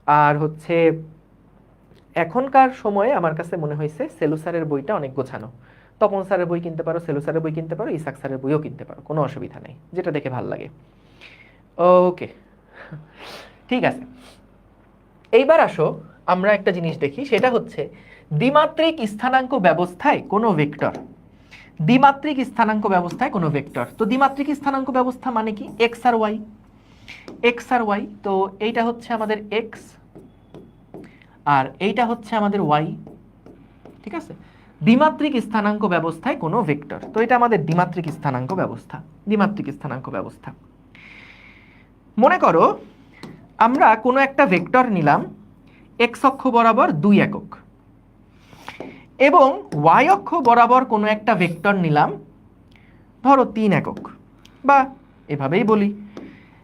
আর হচ্ছে এখনকার সময়ে আমার কাছে মনে হয়েছে সেলু স্যারের বইটা অনেক গোছানো। তপন স্যারের বই কিনতে পারো, সেলু স্যারের বই কিনতে পারো, ইসাক স্যারের বইও কিনতে পারো, কোনো অসুবিধা নেই, যেটা দেখে ভালো লাগে। ওকে, ঠিক আছে। এইবার আসো আমরা একটা জিনিস দেখি, সেটা হচ্ছে দ্বিমাত্রিক স্থানাঙ্ক ব্যবস্থায় কোনো ভেক্টর, দ্বিমাত্রিক স্থানাঙ্ক ব্যবস্থায় কোনো ভেক্টর। তো দ্বিমাত্রিক স্থানাঙ্ক ব্যবস্থা মানে কি? এক্স আর ওয়াই, এক্স আর ওয়াই। তো এইটা হচ্ছে আমাদের এক্স আর এইটা হচ্ছে আমাদের ওয়াই, ঠিক আছে? দ্বিমাত্রিক স্থানাঙ্ক ব্যবস্থায় কোনো ভেক্টর, তো এটা আমাদের দ্বিমাত্রিক স্থানাঙ্ক ব্যবস্থা। দ্বিমাত্রিক স্থানাঙ্ক ব্যবস্থা, মনে করো আমরা কোনো একটা ভেক্টর নিলাম এক্স অক্ষ বরাবর 2 একক, এবং ওয়াই অক্ষ বরাবর কোনো একটা ভেক্টর নিলাম ধরো 3 একক, বা এভাবেই বলি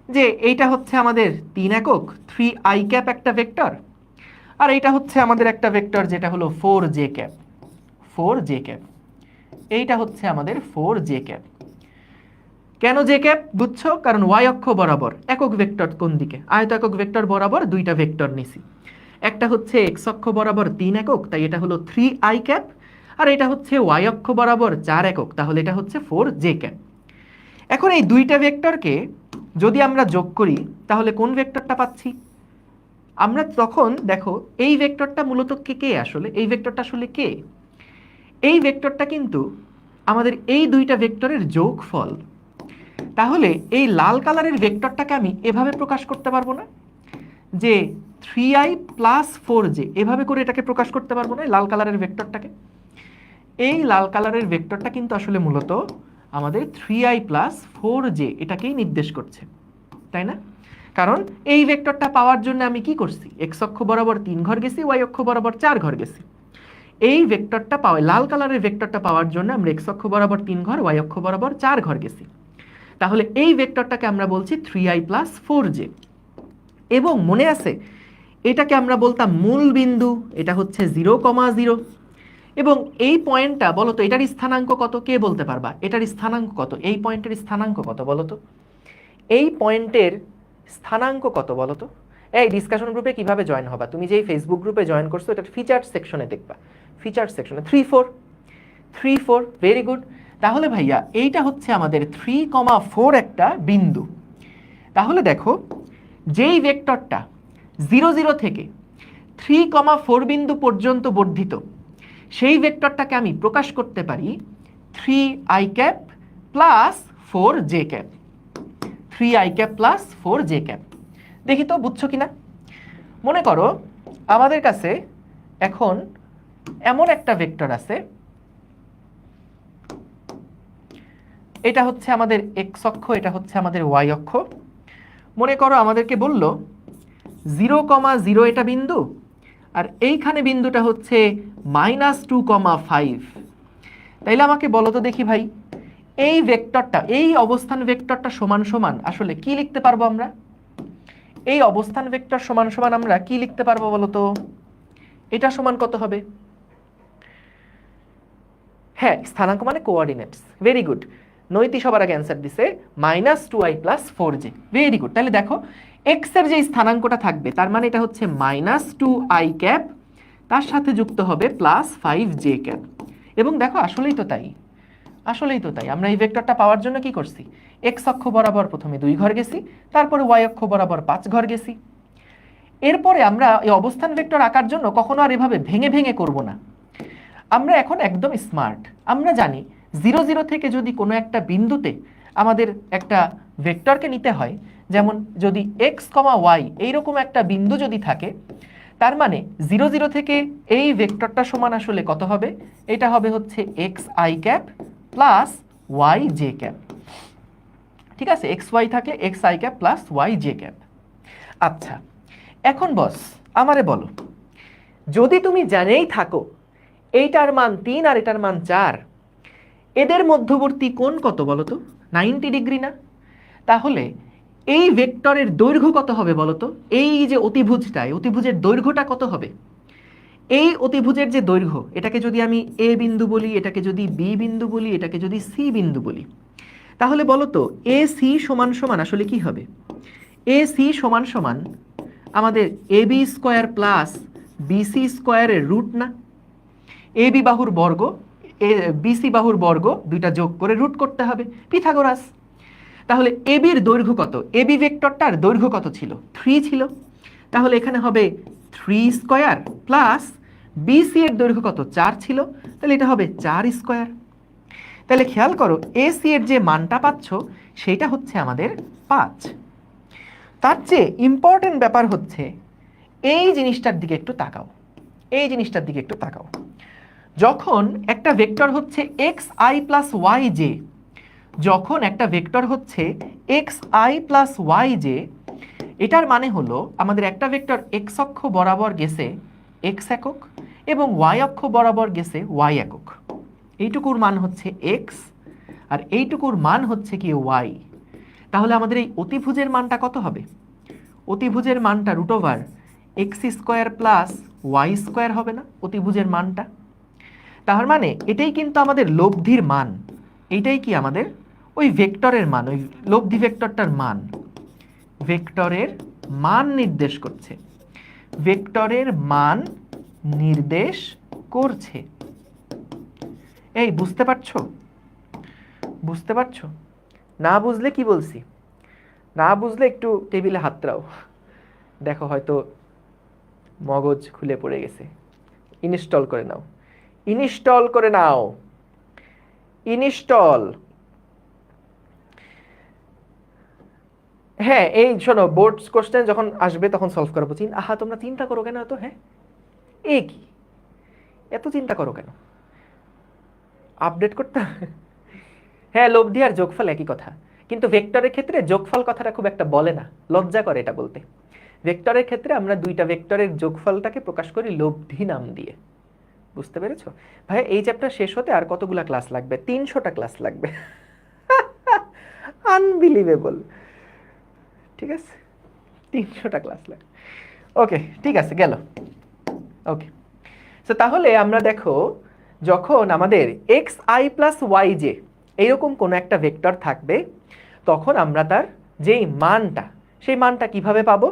যে এইটা হচ্ছে আমাদের 3 একক 3i ক্যাপ একটা ভেক্টর, আর এইটা হচ্ছে আমাদের একটা ভেক্টর যেটা হলো 4j ক্যাপ, 4j ক্যাপ। এইটা হচ্ছে আমাদের 4j ক্যাপ। কেন জে ক্যাপ বুঝছো? কারণ ওয়াই অক্ষ বরাবর একক ভেক্টর কোন দিকে, আয়ত একক ভেক্টর বরাবর দুইটা ভেক্টর নিছি, একটা হচ্ছে এক্স অক্ষ বরাবর 3 একক, তাই এটা হলো 3i ক্যাপ, আর এটা হচ্ছে ওয়াই অক্ষ বরাবর 4 একক, তাহলে এটা হচ্ছে 4j ক্যাপ। এখন এই দুইটা ভেক্টরকে যদি আমরা যোগ করি তাহলে কোন ভেক্টরটা পাচ্ছি আমরা? তখন দেখো এই ভেক্টরটা মূলত কে আসলে, এই ভেক্টরটা আসলে কে? এই ভেক্টরটা কিন্তু আমাদের এই দুইটা ভেক্টরের যোগফল। তাহলে এই লাল কালারের ভেক্টরটাকে আমি এভাবে প্রকাশ করতে পারবো না যে 3i প্লাস 4j, এভাবে করে এটাকে প্রকাশ করতে পারবো না লাল কালারের ভেক্টরটাকে। এই লাল কালারের ভেক্টরটা কিন্তু আসলে মূলত আমাদের 3i প্লাস 4j এটাকেই নির্দেশ করছে, তাই না? কারণ এই ভেক্টরটা পাওয়ার জন্য আমি কি করছি? এক্স অক্ষ বরাবর 3 ঘর গেছি, ওয়াই অক্ষ বরাবর 4 ঘর গেছি। এই ভেক্টরটা পাওয়া, লাল কালারের ভেক্টরটা পাওয়ার জন্য আমরা এক্স অক্ষ বরাবর 3 ঘর, ওয়াই অক্ষ বরাবর 4 ঘর গেছি। তাহলে এই ভেক্টরটাকে আমরা বলছি 3i প্লাস 4j। এবং মনে আছে এটাকে আমরা বলতাম মূল বিন্দু, এটা হচ্ছে 0,0। এবং এই পয়েন্টটা বলো তো এটার স্থানাঙ্ক কত? কে বলতে পারবা এটার স্থানাঙ্ক কত? এই পয়েন্টের স্থানাঙ্ক কত বলো তো? এই পয়েন্টের স্থানাঙ্ক কত বলো তো? এই ডিসকাশন গ্রুপে কিভাবে জয়েন হবা? তুমি যেই ফেসবুক গ্রুপে জয়েন করছো এটার ফিচার সেকশনে দেখবা, ফিচার সেকশনে 3,4 ভেরি গুড। তাহলে ভাইয়া এইটা হচ্ছে আমাদের 3,4 একটা বিন্দু। তাহলে দেখো যেই ভেক্টরটা 0,0 থেকে 3,4 বিন্দু পর্যন্ত বর্ধিত, সেই ভেক্টরটাকে আমি প্রকাশ করতে পারি 3i cap plus 4j cap, 3i cap plus 4j cap. দেখি তো বুঝছো কিনা? মনে করো আমাদের কাছে এখন এমন একটা ভেক্টর আছে, এটা হচ্ছে আমাদের এক্স অক্ষ, এটা হচ্ছে আমাদের ওয়াই অক্ষ। মনে করো আমাদেরকে বলল 0,0 এটা বিন্দু, আর এইখানে বিন্দুটা হচ্ছে -2,5। তাইলে আমাকে বলো তো দেখি ভাই, এই ভেক্টরটা, এই অবস্থান ভেক্টরটা সমান সমান আসলে কি লিখতে পারবো আমরা? এই অবস্থান ভেক্টর সমান সমান আমরা কি লিখতে পারবো বলো তো? এটা সমান কত হবে? হ্যাঁ, স্থানাঙ্ক মানে কোঅর্ডিনেটস। Very good. নৈতি সবার আগে অ্যান্সার দিছে -2i + 4j। Very good. তাহলে দেখো এক্স এর যে স্থানাঙ্কটা থাকবে তার মানে এটা হচ্ছে -2i ক্যাপ, তার সাথে যুক্ত হবে +5j ক্যাপ। এবং দেখো আসলেই তো তাই, আসলেই তো তাই। আমরা এই ভেক্টরটা পাওয়ার জন্য কি করছি? এক্স অক্ষ বরাবর প্রথমে 2 ঘর গেছি, তারপরে ওয়াই অক্ষ বরাবর 5 ঘর গেছি। এরপরে আমরা এই অবস্থান ভেক্টর আঁকার জন্য কখনো আর এভাবে ভেঙে ভেঙে করব না। আমরা এখন একদম স্মার্ট। আমরা জানি 0 0 থেকে যদি কোনো একটা বিন্দুতে আমাদের একটা ভেক্টরকে নিতে হয়, যেমন যদি এক্স কমা ওয়াই এইরকম একটা বিন্দু যদি থাকে, তার মানে 0 0 থেকে এই ভেক্টরটা সমান আসলে কত হবে? এটা হবে হচ্ছে X I cap plus Y J cap. ঠিক আছে, এক্স ওয়াই থাকলে X I cap plus Y J cap. আচ্ছা, এখন বস আমারে বলো, যদি তুমি জানেই থাকো এইটার মান 3 আর এটার মান 4, এদের মধ্যবর্তী কোণ কত বলো তো? 90 ডিগ্রি না? তাহলে এই ভেক্টরের দৈর্ঘ্য কত হবে বলো তো? এই যে অতিভুজটা, এই অতিভুজের দৈর্ঘ্যটা কত হবে? এই অতিভুজের যে দৈর্ঘ্য, এটাকে যদি আমি এ বিন্দু বলি, এটাকে যদি বি বিন্দু বলি, এটাকে যদি সি বিন্দু বলি, তাহলে বলো তো এ সি সমান সমান আসলে কি হবে? এ সি সমান সমান আমাদের এ বি স্কোয়ার প্লাস বিসি স্কোয়ারের রুট না? এ বি বাহুর বর্গ, বিসি বাহুর বর্গ দুইটা যোগ করে রুট করতে হবে, পিথাগোরাস। তাহলে এ বির দৈর্ঘ্য কত? এ বি ভেক্টরটার দৈর্ঘ্য কত ছিল? 3 ছিল। তাহলে এখানে হবে 3 স্কোয়ার প্লাস বিসি এর দৈর্ঘ্য কত? 4 ছিল, তাহলে এটা হবে 4 স্কোয়ার। তাহলে খেয়াল করো এসি এর যে মানটা পাচ্ছ সেটা হচ্ছে আমাদের 5। তার চেয়ে ইম্পর্টেন্ট ব্যাপার হচ্ছে এই জিনিসটার দিকে একটু তাকাও, এই জিনিসটার দিকে একটু তাকাও। যখন একটা ভেক্টর হচ্ছে X I plus Y J, যখন একটা ভেক্টর হচ্ছে X I plus Y J, এটার মানে হলো আমাদের একটা ভেক্টর এক্স অক্ষ বরাবর গেছে এক্স একক এবং ওয়াই অক্ষ বরাবর গেছে ওয়াই একক। এইটুকুর মান হচ্ছে এক্স আর এইটুকুর মান হচ্ছে কি ওয়াই। তাহলে আমাদের এই অতিভুজের মানটা কত হবে? অতিভুজের মানটা √, X square plus Y square হবে না অতিভুজের মানটা? তার মানে এটাই কিন্তু আমাদের লব্ধির মান, এইটাই কি আমাদের ওই ভেক্টরের মান, ওই লব্ধি ভেক্টরটার মান। ভেক্টরের মান নির্দেশ করছে, ভেক্টরের মান নির্দেশ করছে। এই বুঝতে পারছো? বুঝতে পারছো? না বুঝলে কি বলছি, না বুঝলে একটু টেবিলে হাত দাও, দেখো হয়তো মগজ খুলে পড়ে গেছে। ইনস্টল করে নাও, ইনস্টল করে নাও, ইনস্টল। হ্যাঁ, এই শোনো, বোর্ডস কোশ্চেন যখন আসবে তখন সলভ করাবো। আহা, তোমরা চিন্তা করো কেন এত? হ্যাঁ, এ কি এত চিন্তা করো কেন? আপডেট করতে হ্যাঁ, লব্ধি আর যোগফল একই কথা, কিন্তু ভেক্টরের ক্ষেত্রে যোগফল কথাটা খুব একটা বলে না, লজ্জা করে এটা বলতে। ভেক্টরের ক্ষেত্রে আমরা দুইটা ভেক্টরের যোগফলটাকে প্রকাশ করি লব্ধি নাম দিয়ে। বুঝতে পেরেছো ভাই? এই চ্যাপ্টার শেষ হতে আর কতগুলা ক্লাস লাগবে? 300টা ক্লাস লাগবে। আনবিলিভেবল। ঠিক আছে, 300টা ক্লাস লাগবে। ওকে, ঠিক আছে, গেল। ওকে, সো তাহলে আমরা দেখো যখন আমাদের X I plus Y J এইরকম কোনো একটা ভেক্টর থাকবে, তখন আমরা তার যেই মানটা, সেই মানটা কিভাবে পাবো?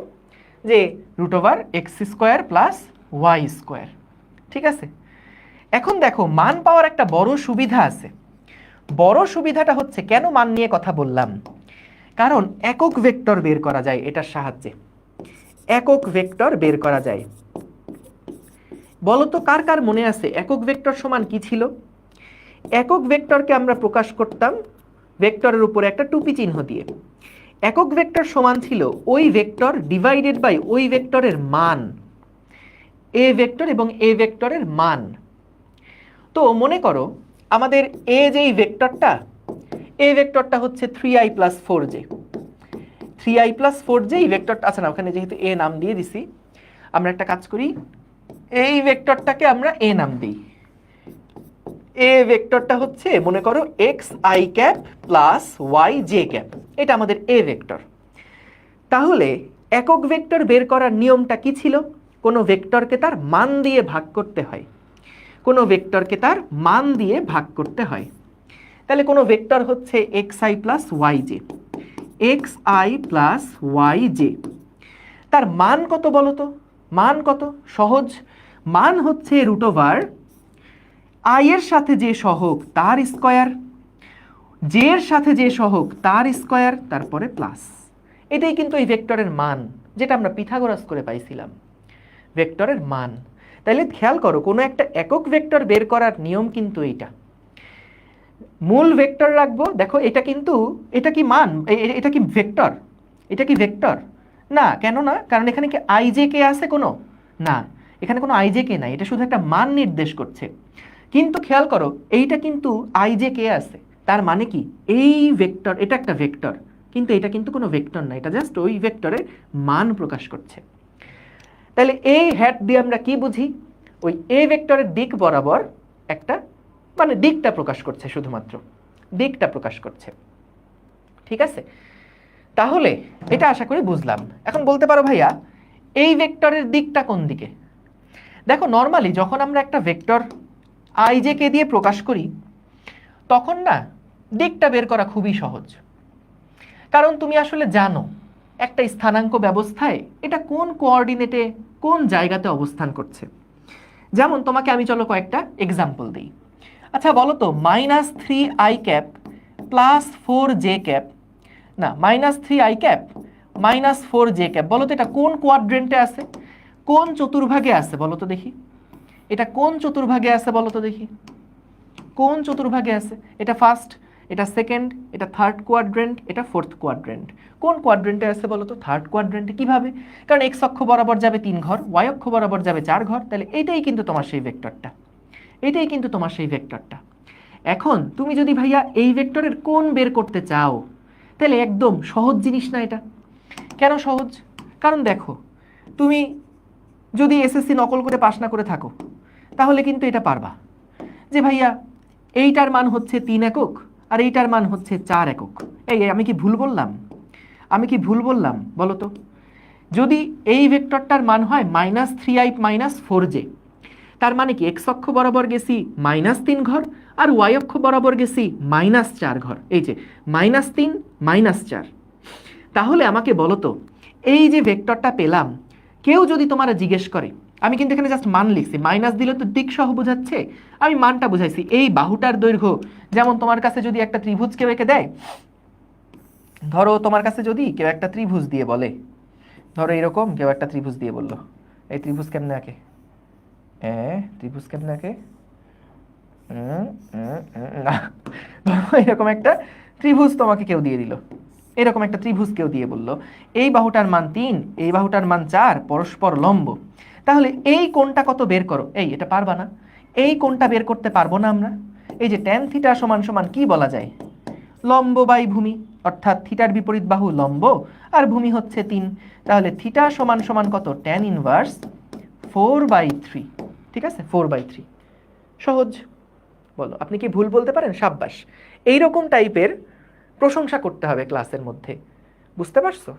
যে √x² প্লাস y²। ঠিক আছে, এখন দেখো মান পাওয়ার একটা বড় সুবিধা আছে। বড় সুবিধাটা হচ্ছে, কেন মান নিয়ে কথা বললাম? কারণ একক ভেক্টর বের করা যায় এটার সাহায্যে। একক ভেক্টর বের করা যায়। বলতো কার কার মনে আছে একক ভেক্টর সমান কি ছিল? একক ভেক্টরকে আমরা প্রকাশ করতাম ভেক্টরের উপরে একটা টুপি চিহ্ন দিয়ে। একক ভেক্টর সমান ছিল ওই ভেক্টর ডিভাইডেড বাই ওই ভেক্টরের মান, এ ভেক্টর এবং এ ভেক্টরের মান। তো মনে করো আমাদের এ যেই ভেক্টরটা, এ ভেক্টরটা হচ্ছে 3i + 4j। 3i + 4j এই ভেক্টরটা আছে না, ওখানে যেহেতু এ নাম দিয়ে দিছি, আমরা একটা কাজ করি, এই ভেক্টরটাকে আমরা এ নাম দিই। এ ভেক্টরটা হচ্ছে মনে করো xi cap plus yj cap, এটা আমাদের এ ভেক্টর। তাহলে একক ভেক্টর বের করার নিয়মটা কি ছিল? কোনো ভেক্টরকে তার মান দিয়ে ভাগ করতে হয়। কোনো ভেক্টরকে তার মান দিয়ে ভাগ করতে হয়। তাহলে কোনো ভেক্টর হচ্ছে xi plus yj, xi plus yj, তার মান কত বলো তো? মান কত? সহজ, মান হচ্ছে রুট ওভার i এর সাথে যে সহগ তার স্কয়ার, j এর সাথে যে সহগ তার স্কয়ার, তারপরে প্লাস। এটাই কিন্তু এই ভেক্টরের মান, যেটা আমরা পিথাগোরাস করে পাইছিলাম, ভেক্টরের মান। তাহলে খেয়াল করো, কোনো একটা একক ভেক্টর বের করার নিয়ম কিন্তু এইটা। মূল ভেক্টর রাখবো, দেখো এটা কিন্তু, এটা কি মান, এটা কি ভেক্টর? এটা কি ভেক্টর? না, কেন না? কারণ এখানে কি আইজে কে আছে কোনো? না, এখানে কোনো আইজে কে নাই, এটা শুধু একটা মান নির্দেশ করছে। কিন্তু খেয়াল করো, এইটা কিন্তু আইজে কে আছে, তার মানে কি এই ভেক্টর, এটা একটা ভেক্টর, কিন্তু এটা কিন্তু কোনো ভেক্টর না, এটা জাস্ট ওই ভেক্টরের মান প্রকাশ করছে। তাহলে এই হ্যাট দিয়ে আমরা কি বুঝি? ওই এ ভেক্টরের দিক বরাবর একটা, মানে দিকটা প্রকাশ করছে, শুধুমাত্র দিকটা প্রকাশ করছে। ঠিক আছে, তাহলে এটা আশা করি বুঝলাম। এখন বলতে পারো ভাইয়া এই ভেক্টরের দিকটা কোন দিকে? দেখো নর্মালি যখন আমরা একটা ভেক্টর আইজে কে দিয়ে প্রকাশ করি, তখন না দিকটা বের করা খুবই সহজ। কারণ তুমি আসলে জানো একটা স্থানাঙ্ক ব্যবস্থায় এটা কোন কোঅর্ডিনেটে, কোন জায়গাতে অবস্থান করছে। যেমন তোমাকে আমি চলো কয়েকটা এক্সাম্পল দিই। আচ্ছা বলো তো, -3i cap plus 4j cap, না -3i ক্যাপ -4j ক্যাপ, বলো তো এটা কোন কোয়াড্রেন্টে আছে, কোন চতুর্ভাগে আছে বলো তো দেখি? এটা কোন চতুর্ভাগে আছে বলো তো দেখি? কোন চতুর্ভাগে আছে? এটা ফার্স্ট, এটা সেকেন্ড, এটা থার্ড কোয়াড্রেন্ট, এটা ফোর্থ কোয়াড্রেন্ট। কোন কোয়াড্রেন্টে আছে বলো তো? থার্ড কোয়াড্রেন্টে। কিভাবে? কারণ এক্স অক্ষ বরাবর যাবে 3 ঘর, ওয়াই অক্ষ বরাবর যাবে 4 ঘর, তাহলে এইটাই কিন্তু তোমার সেই ভেক্টরটা, এটাই কিন্তু তোমার সেই ভেক্টরটা। এখন তুমি যদি ভাইয়া এই ভেক্টরের কোণ বের করতে চাও, তাহলে একদম সহজ জিনিস না এটা। কেন সহজ? কারণ দেখো, তুমি যদি এসএসসি নকল করে পাস না করে থাকো, তাহলে কিন্তু এটা পারবা যে ভাইয়া এইটার মান হচ্ছে 3 একক আর এইটার মান হচ্ছে 4 একক। এই আমি কি ভুল বললাম? আমি কি ভুল বললাম বলো তো? যদি এই ভেক্টরটার মান হয় -3i -4j, তার মানে কি এক্স অক্ষ বরাবর গেছি -3 ঘর আর ওয়াই অক্ষ বরাবর গেছি -4 ঘর, এই যে -3 -4। তাহলে আমাকে বলো তো, এই যে ভেক্টরটা পেলাম, কেউ যদি তোমার জিজ্ঞেস করে, আমি কিন্তু এখানে জাস্ট মান লিখছি, মাইনাস দিলে তো দিক সহ বোঝাচ্ছে, আমি মানটা বুঝাইছি। এই বাহুটার দৈর্ঘ্য, যেমন তোমার কাছে যদি একটা ত্রিভুজ কেউ এঁকে দেয়, ধরো তোমার কাছে যদি কেউ একটা ত্রিভুজ দিয়ে বলে, ধরো এরকম কেউ একটা ত্রিভুজ দিয়ে বললো, এই ত্রিভুজ কেমনে আঁকে? ত্রিভুজ কেমনে আঁকে? এরকম একটা ত্রিভুজ তোমাকে কেউ দিয়ে দিল, এরকম একটা ত্রিভুজ কেউ দিয়ে বলল এই বাহুটার মান 3, এই বাহুটার মান 4, পরস্পর লম্ব, তাহলে এই কোণটা কত বের করো। এই এটা পারবা না, এই কোণটা বের করতে পারবো না আমরা। এই যে tan থিটা সমান সমান কি বলা যায়? লম্ব বাই ভূমি, অর্থাৎ থিটার বিপরীত বাহু লম্ব আর ভূমি হচ্ছে 3, তাহলে থিটা সমান সমান কত? tan inverse 4/3। ঠিক আছে, 4/3। সহজ। বলো আপনি কি ভুল বলতে পারেন? সাব্বাস। এইরকম টাইপের প্রশংসা করতে হবে ক্লাসের মধ্যে, বুঝতে পারছো?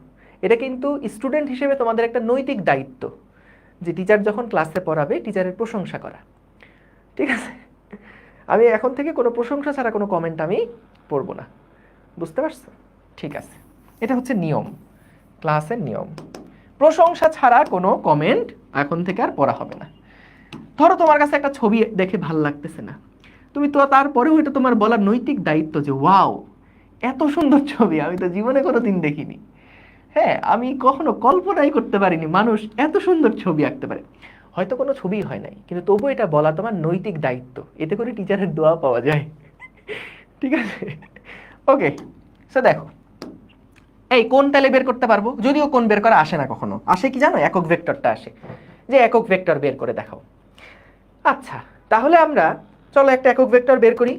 এটা কিন্তু স্টুডেন্ট হিসেবে তোমাদের একটা নৈতিক দায়িত্ব, যে টিচার যখন ক্লাসে পড়াবে টিচারের প্রশংসা করা। ঠিক আছে, আমি এখন থেকে কোনো প্রশংসা ছাড়া কোনো কমেন্ট আমি পড়বো না, বুঝতে পারছো? ঠিক আছে, এটা হচ্ছে নিয়ম, ক্লাসের নিয়ম। প্রশংসা ছাড়া কোনো কমেন্ট এখন থেকে আর পড়া হবে না। ধরো তোমার কাছে একটা ছবি দেখে ভাল লাগতেছে না, তুমি তো তারপরেও এটা তোমার বলার নৈতিক দায়িত্ব যে ওয়াও এত সুন্দর ছবি আমি তো জীবনে কোনোদিন দেখিনি। হ্যাঁ, আমি কখনো কল্পনাই করতে পারিনি মানুষ এত সুন্দর ছবি আঁকতে পারে। হয়তো কোনো ছবি হয় নাই, কিন্তু তবু এটা বলা তোমার নৈতিক দায়িত্ব, এতে করে টিচারের দোয়া পাওয়া যায়। ঠিক আছে, ওকে। সো দেখো, এই কোন তাহলে বের করতে পারবো, যদিও কোন বের করা আসে না কখনো, আসে কি জানো? একক ভেক্টরটা আসে, যে একক ভেক্টর বের করে দেখাও। আচ্ছা, তাহলে আমরা চলো একটা একক ভেক্টর বের করি,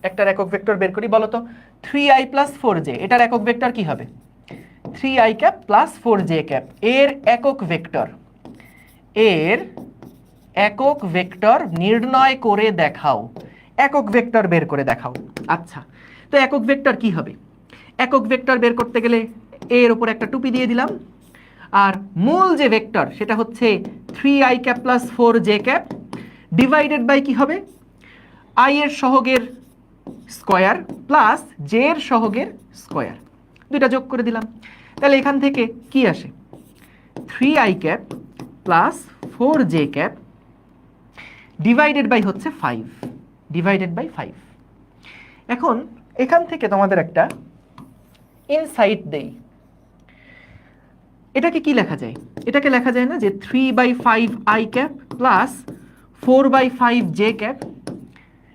একটার একক ভেক্টর বের করি। বলো তো 3i + 4j, এটার একক ভেক্টর কি হবে? 3i ক্যাপ + 4j ক্যাপ, এর একক ভেক্টর, এর একক ভেক্টর নির্ণয় করে দেখাও, একক ভেক্টর বের করে দেখাও। আচ্ছা, তো একক ভেক্টর কি হবে? একক ভেক্টর বের করতে গেলে এর উপর একটা টুপি দিয়ে দিলাম, আর মূল যে ভেক্টর সেটা হচ্ছে 3i cap + 4j cap, divided by কি হবে, আই এর সহগের স্কোয়ার প্লাস জে এর সহগের স্কোয়ার, দুইটা যোগ করে দিলাম। তাহলে এখান থেকে কি আসে, 3i cap plus 4j cap divided by হচ্ছে 5, ডিভাইডেড বাই 5। এখন এখান থেকে তোমাদের একটা ইনসাইট দেই, এটাকে কি লেখা যায়, এটাকে লেখা যায় না যে 3/5i cap plus 4/5j cap.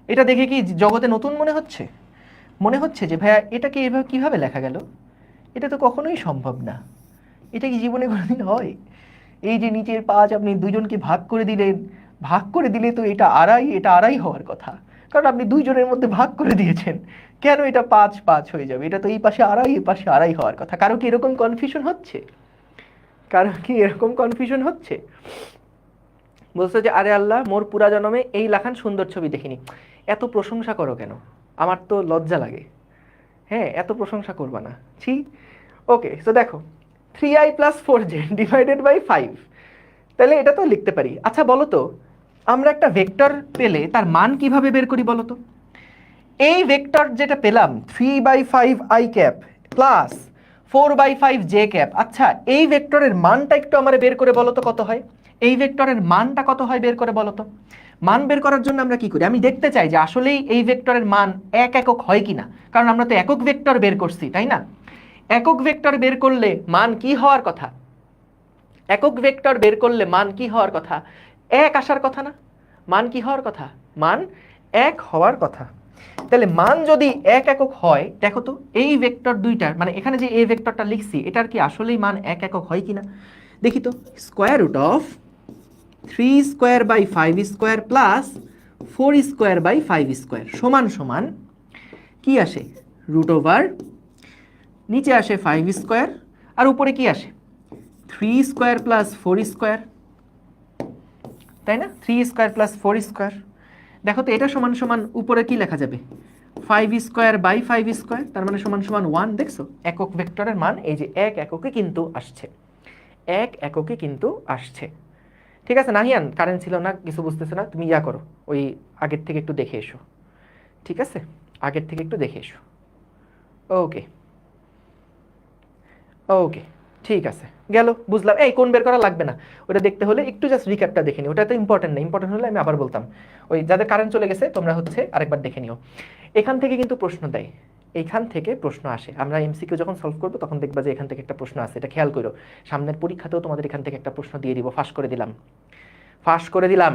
এটা দেখে কি জগতে নতুন মনে হচ্ছে? মনে হচ্ছে যে ভাইয়া এটাকে এভাবে কিভাবে লেখা গেল, এটা তো কখনোই সম্ভব না, এটা কি জীবনে কোনোদিন হয়? এই যে নিচের 5 আপনি দুইজনকে ভাগ করে দিলেন, ভাগ করে দিলে তো এটা আড়াই হওয়ার কথা, কারণ আপনি দুইজনের মধ্যে ভাগ করে দিয়েছেন, কেন এটা 5 হয়ে যাবে? এটা তো এই পাশে আড়াই, এই পাশে আড়াই হওয়ার কথা। কারো কি এরকম কনফিউশন হচ্ছে? কারো কি এরকম কনফিউশন হচ্ছে? বলছো যে আরে আল্লাহ মোর পুরা জন্মে এই লাখান সুন্দর ছবি দেখিনি। এত প্রশংসা করো কেন? আমার তো লজ্জা লাগে। হ্যাঁ, এত প্রশংসা করবা না, ছি। ওকে, সো দেখো 3i plus 4j divided by 5, তাহলে এটা তো লিখতে পারি। আচ্ছা বলো তো, আমরা একটা ভেক্টর পেলে তার মান কিভাবে বের করি বলো তো? এই ভেক্টর যেটা পেলাম 3/5i cap plus 4/5j cap, আচ্ছা এই ভেক্টরের মানটা একটু আমার বের করে বলো তো কত হয়? এই ভেক্টরের মানটা কত হয় বের করে বলো তো? মান বের করার জন্য আমরা কি করি, আমি দেখতে চাই যে আসলেই এই ভেক্টরের মান এক একক হয় কিনা, কারণ আমরা তো একক ভেক্টর বের করছি, তাই না? একক ভেক্টর বের করলে মান কি হওয়ার কথা? একক ভেক্টর বের করলে মান কি হওয়ার কথা? এক আসার কথা না? মান কি হওয়ার কথা? মান এক হওয়ার কথা। তাহলে মান যদি এক একক হয়, দেখো তো এই ভেক্টর দুইটার মানে এখানে যে এই ভেক্টরটা লিখছি এটার কি আসলেই মান এক একক হয় কিনা দেখি তো। Square root of 3 square by 5 square plus 4 square by 5 square সমান সমান কি আসে, রুট ওভার, নিচে আসে 5 স্কোয়ার আর উপরে কি আসে 3 স্কোয়ার প্লাস 4 স্কোয়ার, তাই না? 3 স্কোয়ার প্লাস 4 স্কোয়ার। দেখো তো এটা সমান সমান উপরে কি লেখা যাবে, 5 স্কোয়ার বাই 5 স্কোয়ার, তার মানে সমান সমান 1। দেখছো একক ভেক্টরের মান এই যে এক এককে কিন্তু আসছে, এক এককে কিন্তু আসছে। ঠিক আছে নাহিয়ান, কারেন্ট ছিল না, কিছু বুঝতেছে না, তুমি ইয়া করো, ওই আগের থেকে একটু দেখে এসো, ঠিক আছে? আগের থেকে একটু দেখে এসো। ওকে ওকে, ঠিক আছে, গেল, বুঝলাম। এই কোন বের করা লাগবে না, ওটা দেখতে হলে একটু জাস্ট রিক্যাপটা দেখে নিও, ওটা তো ইম্পর্টেন্ট না, ইম্পর্টেন্ট হলে আমি আবার বলতাম। ওই যাদের কারেন্ট চলে গেছে তোমরা হচ্ছে আরেকবার দেখে নিও। এখান থেকে কিন্তু প্রশ্ন দেয়, এইখান থেকে প্রশ্ন আসে। আমরা এমসিকিউ যখন সলভ করবো তখন দেখবা যে এখান থেকে একটা প্রশ্ন আসে, এটা খেয়াল করো। সামনের পরীক্ষাতেও তোমাদের এখান থেকে একটা প্রশ্ন দিয়ে দিব, ফাঁস করে দিলাম, ফাঁস করে দিলাম।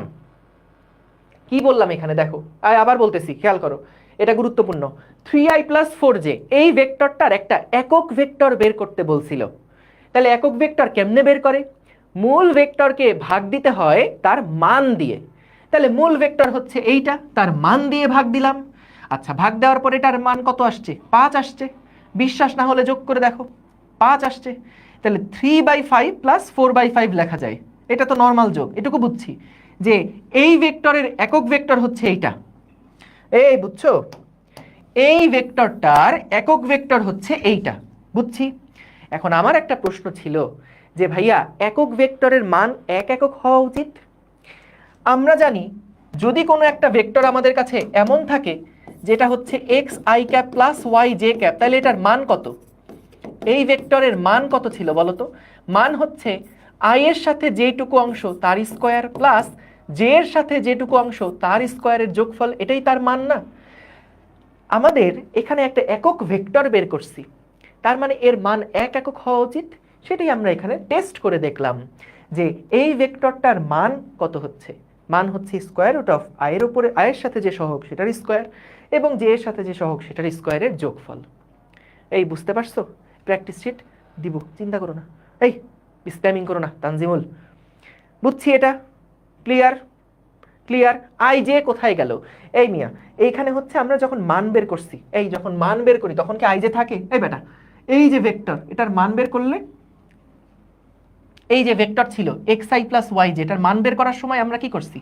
কি বললাম এখানে দেখো, আবার বলতেছি, খেয়াল করো, এটা গুরুত্বপূর্ণ। 3i প্লাস 4j এই ভেক্টরটার একটা একক ভেক্টর বের করতে বলছিল। তাহলে একক ভেক্টর কেমনে বের করে? মূল ভেক্টরকে ভাগ দিতে হয় তার মান দিয়ে। তাহলে মূল ভেক্টর হচ্ছে এইটা, তার মান দিয়ে ভাগ দিলাম। আচ্ছা ভাগ দেওয়ার পরে এটার মান কত আসছে, 5 আসছে। বিশ্বাস না হলে যোগ করে দেখো, 5 আসছে। তাহলে 3/5 প্লাস 4/5 লেখা যায়, এটা তো নর্মাল যোগ, এটুকু বুঝছি যে এই ভেক্টরের একক ভেক্টর হচ্ছে এইটা। এই বুঝছো, এই ভেক্টরটার একক ভেক্টর হচ্ছে এইটা, বুঝছি। এখন আমার একটা প্রশ্ন ছিল যে ভাইয়া একক ভেক্টরের মান এক একক হওয়া উচিত। আমরা জানি যদি কোনো একটা ভেক্টর আমাদের কাছে এমন থাকে যেটা হচ্ছে X I cap plus Y J cap, তাহলে এটার মান কত? এই ভেক্টরের মান কত ছিল বলো তো? মান হচ্ছে আই এর সাথে যেটুকু অংশ তার স্কোয়ার প্লাস জে এর সাথে যেটুকু অংশ তার স্কোয়ারের যোগফল, এটাই তার মান না? আমাদের এখানে একটা একক ভেক্টর বের করছি, তার মানে এর মান এক একক হওয়া উচিত। সেটাই আমরা এখানে টেস্ট করে দেখলাম যে এই ভেক্টরটার মান কত হচ্ছে। মান হচ্ছে স্কোয়ার রুট অফ আয়ের উপরে আয়ের সাথে যে সহগ সেটার স্কোয়ার এবং জে এর সাথে যে সহগ সেটার স্কোয়ারের যোগফল। এই বুঝতে পারছো? প্র্যাকটিস শিট দিব, চিন্তা করো না, এই স্প্যামিং করো না তানজিমুল। বুঝছি, এটা ক্লিয়ার? ক্লিয়ার? আই জে কোথায় গেল? এই মিয়া এইখানে হচ্ছে আমরা যখন মান বের করছি, এই যখন মান বের করি তখন কি আই জে থাকে? এই বেটা এই যে ভেক্টর, এটার মান বের করলে এই যে ভেক্টর ছিল X I plus Y J, এটার মান বের করার সময় আমরা কি করছি?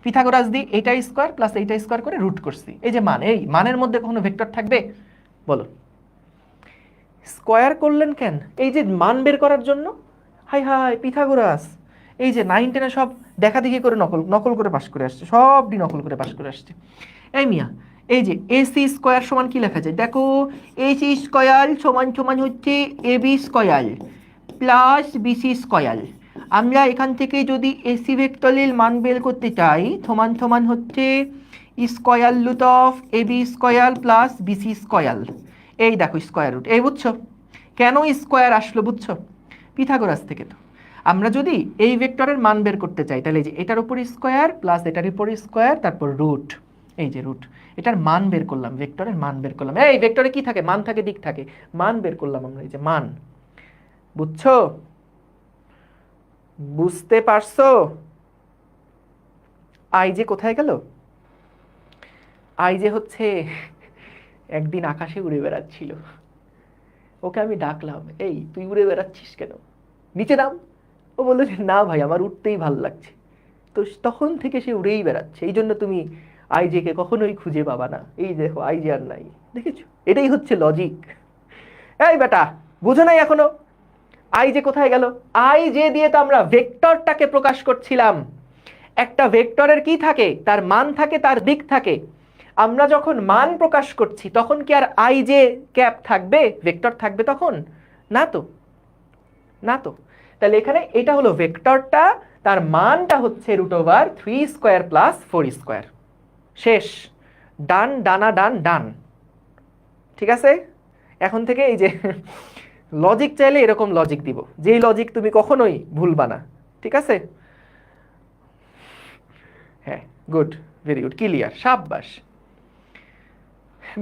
পিথাগোরাস দিয়ে এইটা স্কোয়ার প্লাস এইটা স্কোয়ার করে রুট করছি। এই যে মান, এই মানের মধ্যে কখনো ভেক্টর থাকবে বলো? স্কোয়ার করলেন কেন? এই যে মান বের করার জন্য। হাই হাই পিথাগোরাস, এই যে 9 10 সব দেখা দেখি করে নকল নকল করে পাস করে আসছে, সবটি নকল করে পাস করে আসছে। এই মিয়া, এই যে এসি স্কোয়ার সমান কি লেখা যায় দেখো, এসি স্কোয়ার সমান সমান হচ্ছে AB square plus BC square. আমরা এখান থেকে যদি এসি ভেক্টরের মান বের করতে চাই, সমান সমান হচ্ছে square root of AB square plus BC square. এই দেখো স্কোয়ার রুট, এই বুঝছো কেন স্কোয়ার আসলো, বুঝছো পিথাগোরাস থেকে। তো আমরা যদি এই ভেক্টরের মান বের করতে চাই তাহলে এই যে এটার উপর স্কোয়ার প্লাস এটার উপর স্কোয়ার তারপর রুট, এই যে রুট, এটার মান বের করলাম, ভেক্টরের মান বের করলাম। এই ভেক্টরে কি থাকে, মান থাকে, দিক থাকে, মান বের করলাম আমরা, এই যে মান। বুঝছো, বুঝতে পারছো? আই যে কোথায় গেল? আই যে হচ্ছে একদিন আকাশে উড়ে বেড়াচ্ছিল, ওকে আমি ডাকলাম, এই তুই উড়ে বেড়াচ্ছিস কেন, নিচে নাম। ও বললো যে না ভাই আমার উঠতেই ভাল লাগছে। তো তখন থেকে সে উড়েই বেড়াচ্ছে, এই জন্য তুমি আইজেকে কখনোই খুঁজে পাবা না। এই দেখো আইজে আর নাই, দেখেছো? এটাই হচ্ছে লজিক। এই বেটা বুঝো নাই এখনো? আইজে কোথায় গেল? আইজে দিয়ে তো আমরা ভেক্টরটাকে প্রকাশ করছিলাম। একটা ভেক্টরের কি থাকে, তার মান থাকে, তার দিক থাকে। আমরা যখন মান প্রকাশ করছি তখন কি আর আইজে ক্যাপ থাকবে, ভেক্টর থাকবে তখন? না তো, না তো। তাহলে এখানে এটা হলো ভেক্টরটা, তার মানটা হচ্ছে √3 স্কোয়ার প্লাস 4 স্কোয়ার। শেষ, ডান, ডানা ডান ডান। ঠিক আছে, এখন থেকে এই যে লজিক চাইলে এরকম লজিক দিব, যেই লজিক তুমি কখনোই ভুলবা না। ঠিক আছে, হ্যাঁ, গুড, ভেরি গুড, ক্লিয়ার, সাব্বাস।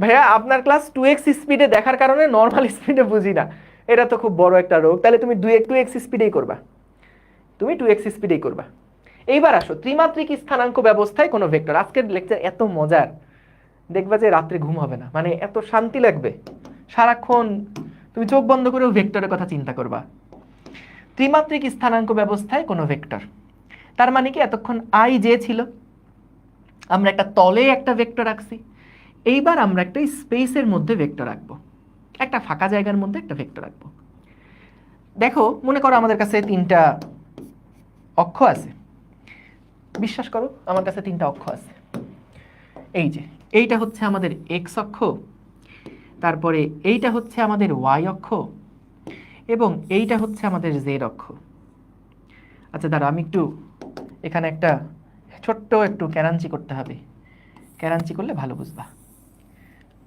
ভাইয়া আপনার ক্লাস 2x স্পিডে দেখার কারণে নর্মাল স্পিডে বুঝি না, এটা তো খুব বড় একটা রোগ। তাহলে তুমি 2x স্পিডেই করবা, তুমি 2x স্পিডেই করবা। এইবার আসো ত্রিমাত্রিক স্থানাঙ্ক ব্যবস্থায় কোনো ভেক্টর। আজকের লেকচার এত মজার, দেখবা যে রাত্রে ঘুম হবে না, মানে এত শান্তি লাগবে, সারাক্ষণ তুমি চোখ বন্ধ করেও ভেক্টরের কথা চিন্তা করবা। ত্রিমাত্রিক স্থানাঙ্ক ব্যবস্থায় কোনো ভেক্টর, তার মানে কি এতক্ষণ আই যে ছিল, আমরা একটা তলে একটা ভেক্টর রাখছি, এইবার আমরা একটা স্পেসের মধ্যে ভেক্টর রাখবো, একটা ফাঁকা জায়গার মধ্যে একটা ভেক্টর রাখবো। দেখো মনে করো আমাদের কাছে 3টা অক্ষ আছে, বিশ্বাস করো আমার কাছে 3টা অক্ষ আছে। এই যে এইটা হচ্ছে আমাদের এক্স অক্ষ, তারপরে এইটা হচ্ছে আমাদের ওয়াই অক্ষ, এবং এইটা হচ্ছে আমাদের জেড অক্ষ। আচ্ছা দাঁড়া, আমি একটু এখানে একটা ছোট্ট একটু ক্যারাঞ্চি করতে হবে, ক্যারাঞ্চি করলে ভালো বুঝবা।